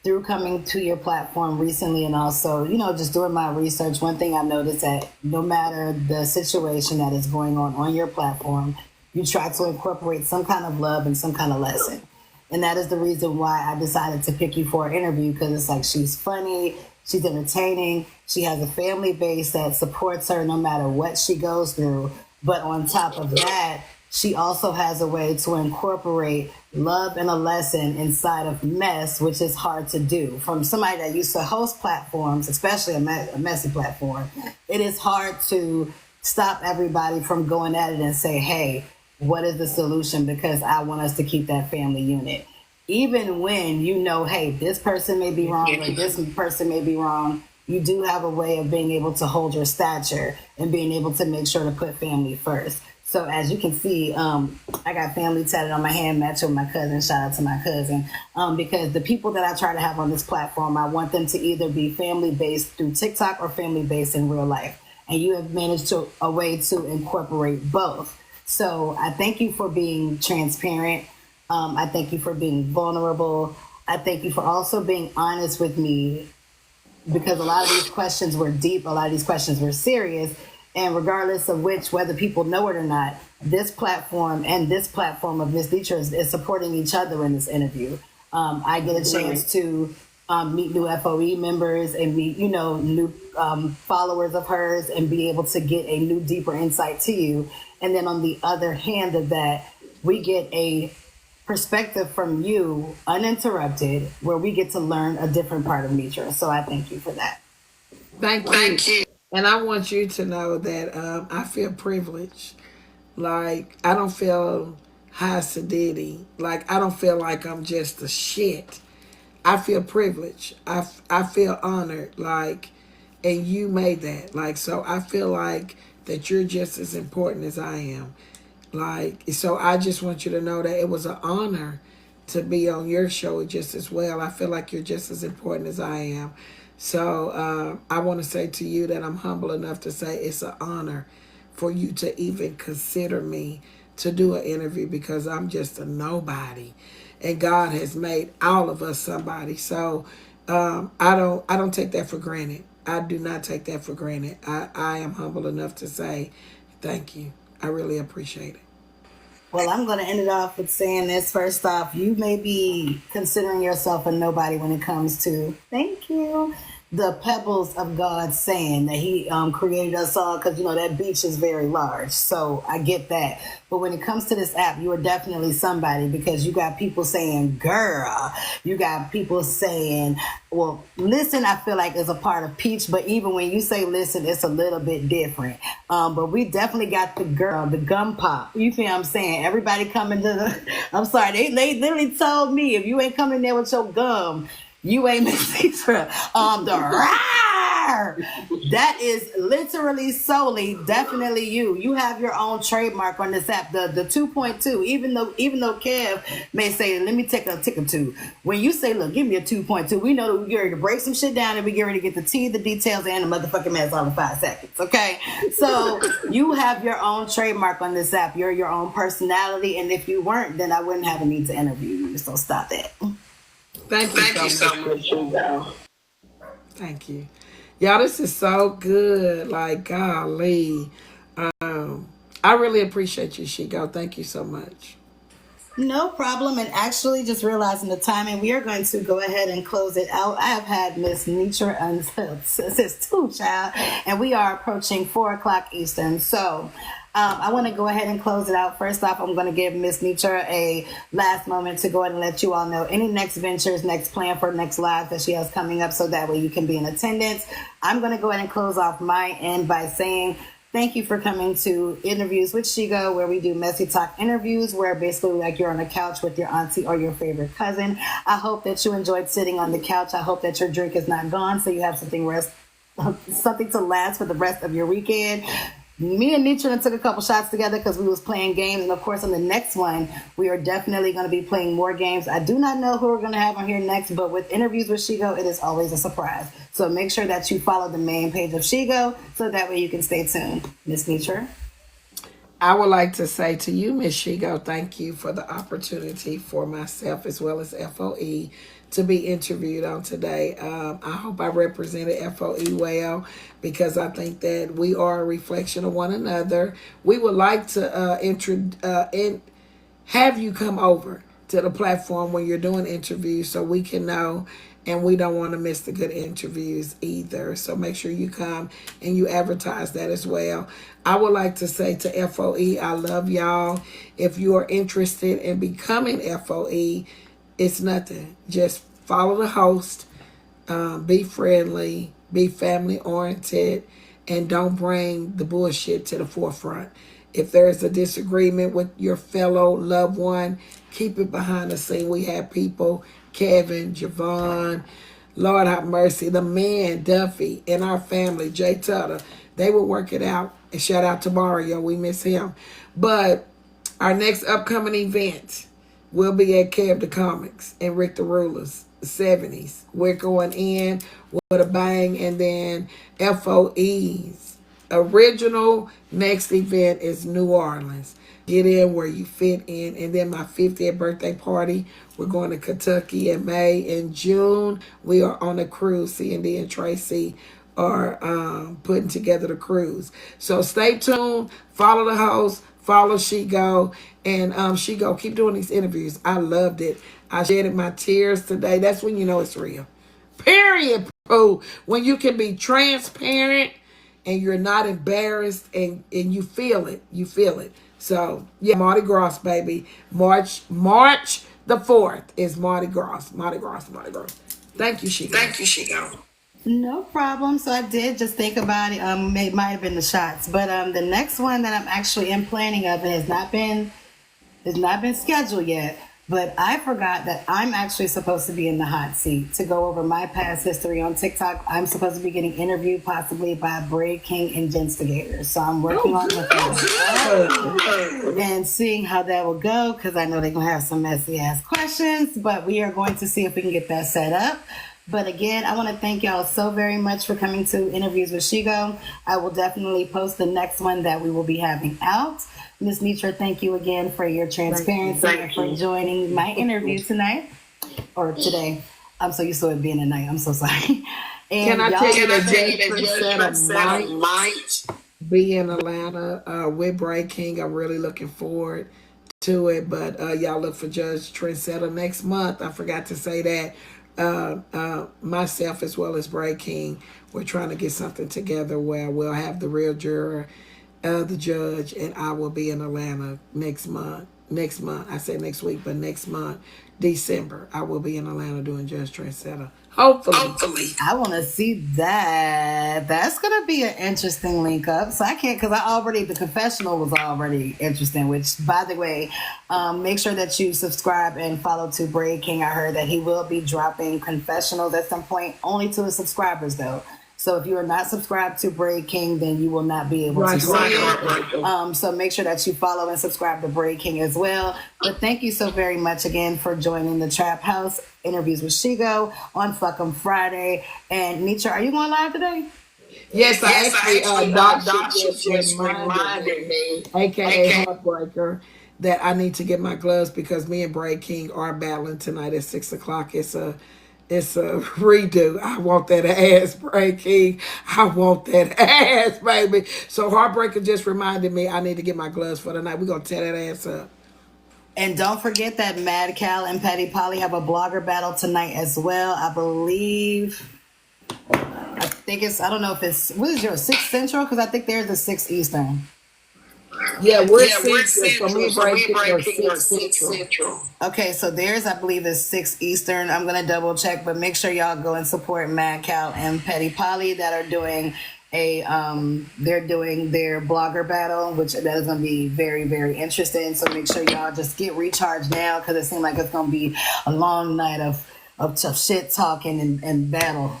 through coming to your platform recently and also, just doing my research, one thing I've noticed that no matter the situation that is going on your platform, you try to incorporate some kind of love and some kind of lesson. And that is the reason why I decided to pick you for an interview, because it's like she's funny, she's entertaining, she has a family base that supports her no matter what she goes through. But on top of that, she also has a way to incorporate love and a lesson inside of mess, which is hard to do. From somebody that used to host platforms, especially a messy platform, it is hard to stop everybody from going at it and say, hey, what is the solution? Because I want us to keep that family unit. Even when hey, this person may be wrong or this person may be wrong, you do have a way of being able to hold your stature and being able to make sure to put family first. So as you can see, I got family tatted on my hand, matching with my cousin. Shout out to my cousin. Because the people that I try to have on this platform, I want them to either be family-based through TikTok or family-based in real life. And you have managed a way to incorporate both. So I thank you for being transparent. I thank you for being vulnerable. I thank you for also being honest with me, because a lot of these questions were deep. A lot of these questions were serious. And regardless of whether people know it or not, this platform and this platform of Miss Netra is supporting each other in this interview. I get a chance to meet new FOE members and meet, new followers of hers and be able to get a new, deeper insight to you. And then on the other hand of that, we get a perspective from you, uninterrupted, where we get to learn a different part of Netra. So I thank you for that. Thank you. And I want you to know that I feel privileged. Like, I don't feel high sedity. Like, I don't feel like I'm just a shit. I feel privileged. I feel honored. Like, and you made that. Like, so I feel like that you're just as important as I am. Like, so I just want you to know that it was an honor to be on your show just as well. I feel like you're just as important as I am. So I want to say to you that I'm humble enough to say it's an honor for you to even consider me to do an interview, because I'm just a nobody. And God has made all of us somebody. So I don't take that for granted. I do not take that for granted. I am humble enough to say thank you. I really appreciate it. Well, I'm going to end it off with saying this. First off, you may be considering yourself a nobody when it comes to, thank you, the pebbles of God's sand that He created us all, because you know that beach is very large. So I get that. But when it comes to this app, you are definitely somebody, because you got people saying "girl," you got people saying, "Well, listen." I feel like is a part of Peach, but even when you say "listen," it's a little bit different. But we definitely got the girl, the gum pop. You feel what I'm saying? Everybody coming to the. I'm sorry, they literally told me if you ain't coming there with your gum, you ain't Miss Netra. The rawr, that is literally solely definitely you. You have your own trademark on this app. The 2.2. Even though Kev may say, let me take a tick or two. When you say, look, give me a 2.2, we know that we get ready to break some shit down and we get ready to get the tea, the details, and the motherfucking mess all in 5 seconds. Okay, so you have your own trademark on this app. You're your own personality, and if you weren't, then I wouldn't have a need to interview you. So stop that. Thank you so much, Hugo. Thank you. Y'all, this is so good. Like, golly. I really appreciate you, Shigo. Thank you so much. No problem. And actually, just realizing the timing, we are going to go ahead and close it out. I have had Miss Netra until since 2, child, and we are approaching 4 o'clock Eastern. So I want to go ahead and close it out. First off, I'm going to give Miss Netra a last moment to go ahead and let you all know any next ventures, next plan for next live that she has coming up, so that way you can be in attendance. I'm going to go ahead and close off my end by saying, thank you for coming to Interviews with Shigo, where we do messy talk interviews, where basically like you're on a couch with your auntie or your favorite cousin. I hope that you enjoyed sitting on the couch. I hope that your drink is not gone, so you have something to last for the rest of your weekend. Me and Netra took a couple shots together because we was playing games, and of course on the next one we are definitely going to be playing more games. I do not know who we're going to have on here next, but with Interviews with Shigo, it is always a surprise. So make sure that you follow the main page of Shigo, so that way you can stay tuned. Miss Netra? I would like to say to you, Miss Shigo, thank you for the opportunity for myself as well as FOE to be interviewed on today. I hope I represented FOE well, because I think that we are a reflection of one another. We would like to have you come over to the platform when you're doing interviews, so we can know, and we don't want to miss the good interviews either. So make sure you come and you advertise that as well. I would like to say to FOE, I love y'all. If you are interested in becoming FOE, it's nothing. Just follow the host, be friendly, be family oriented, and don't bring the bullshit to the forefront. If there's a disagreement with your fellow loved one, keep it behind the scene. We have people, Kevin, Javon, Lord have mercy, the man, Duffy, in our family, Jay Tutter, they will work it out. And shout out to Mario, we miss him. But our next upcoming event will be at Kev the Comics and Rick the Ruler's 70s. We're going in with a bang, and then FOE's original next event is New Orleans. Get in where you fit in. And then my 50th birthday party, we're going to Kentucky in May. In June, we are on a cruise. C&D and Tracy are putting together the cruise. So stay tuned. Follow the host. Follow Shigo. And Shigo, keep doing these interviews. I loved it. I shedded my tears today. That's when you know it's real. Period. Pooh. When you can be transparent and you're not embarrassed, and you feel it. You feel it. So, yeah, Mardi Gras, baby. March the 4th is Mardi Gras. Mardi Gras. Thank you, Shigo. No problem. So I did just think about it. It might have been the shots, but the next one that I'm actually in planning of, it has not been scheduled yet. But I forgot that I'm actually supposed to be in the hot seat to go over my past history on TikTok. I'm supposed to be getting interviewed possibly by Braid King and Genstigators. So I'm working on that and seeing how that will go, because I know they're going to have some messy ass questions, but we are going to see if we can get that set up. But again, I want to thank y'all so very much for coming to Interviews with Shigo. I will definitely post the next one that we will be having out. Ms. Netra, thank you again for your transparency and for joining my interview tonight, or today. I'm so used to it being at night. I'm so sorry. And Can I tell you that Judge might be in Atlanta with Braid King? I'm really looking forward to it. But y'all look for Judge Trendsetter next month. I forgot to say that myself as well as Bray King, we're trying to get something together where we'll have the real juror, the judge, and I will be in Atlanta next month. Next month, I said next week, but next month, December, I will be in Atlanta doing Judge Trendsetter. Hopefully. I want to see that. That's going to be an interesting link up. So I can't, because the confessional was already interesting, which, by the way, make sure that you subscribe and follow to Bray King. I heard that he will be dropping confessionals at some point, only to his subscribers, though. So if you are not subscribed to Bray King, then you will not be able to see it. So make sure that you follow and subscribe to Bray King as well. But thank you so very much again for joining the Trap House Interviews with Shigo on Fuck 'em Friday. And Netra, are you going live today? Yes, I actually Doc just reminded me, aka Heartbreaker, that I need to get my gloves because me and Bray King are battling tonight at 6:00. It's a redo. I want that ass, Bray King. I want that ass, baby. So Heartbreaker just reminded me I need to get my gloves for tonight. We're going to tear that ass up. And don't forget that Mad Cal and Petty Polly have a blogger battle tonight as well. I think I don't know if it's, what is yours, 6 Central? Because I think there's a 6 Eastern. Yeah, we're Central. So me and Bray King are 6 Central. Okay, so theirs, I believe, is 6 Eastern. I'm going to double check, but make sure y'all go and support Mad Cal and Petty Polly that are doing they're doing their blogger battle, which that is going to be very, very interesting. So make sure y'all just get recharged now because it seems like it's going to be a long night of tough shit talking and battle.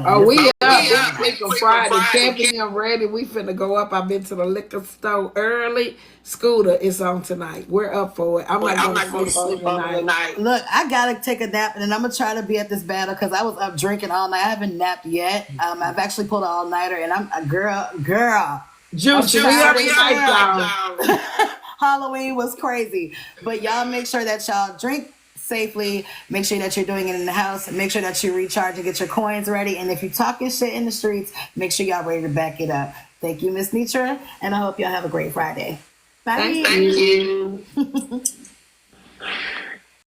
Oh, we up. Liquor Friday. Camping and ready. We finna go up. I've been to the liquor store early. Scooter is on tonight. We're up for it. I'm not going to sleep on tonight. Look, I got to take a nap, and then I'm going to try to be at this battle because I was up drinking all night. I haven't napped yet. I've actually pulled an all-nighter, and I'm a girl. Juicy. Halloween was crazy. But y'all make sure that y'all drink safely. Make sure that you're doing it in the house. Make sure that you recharge and get your coins ready. And if you're talking shit in the streets, make sure y'all ready to back it up. Thank you, Miss Netra, and I hope y'all have a great Friday. Bye. Thank you.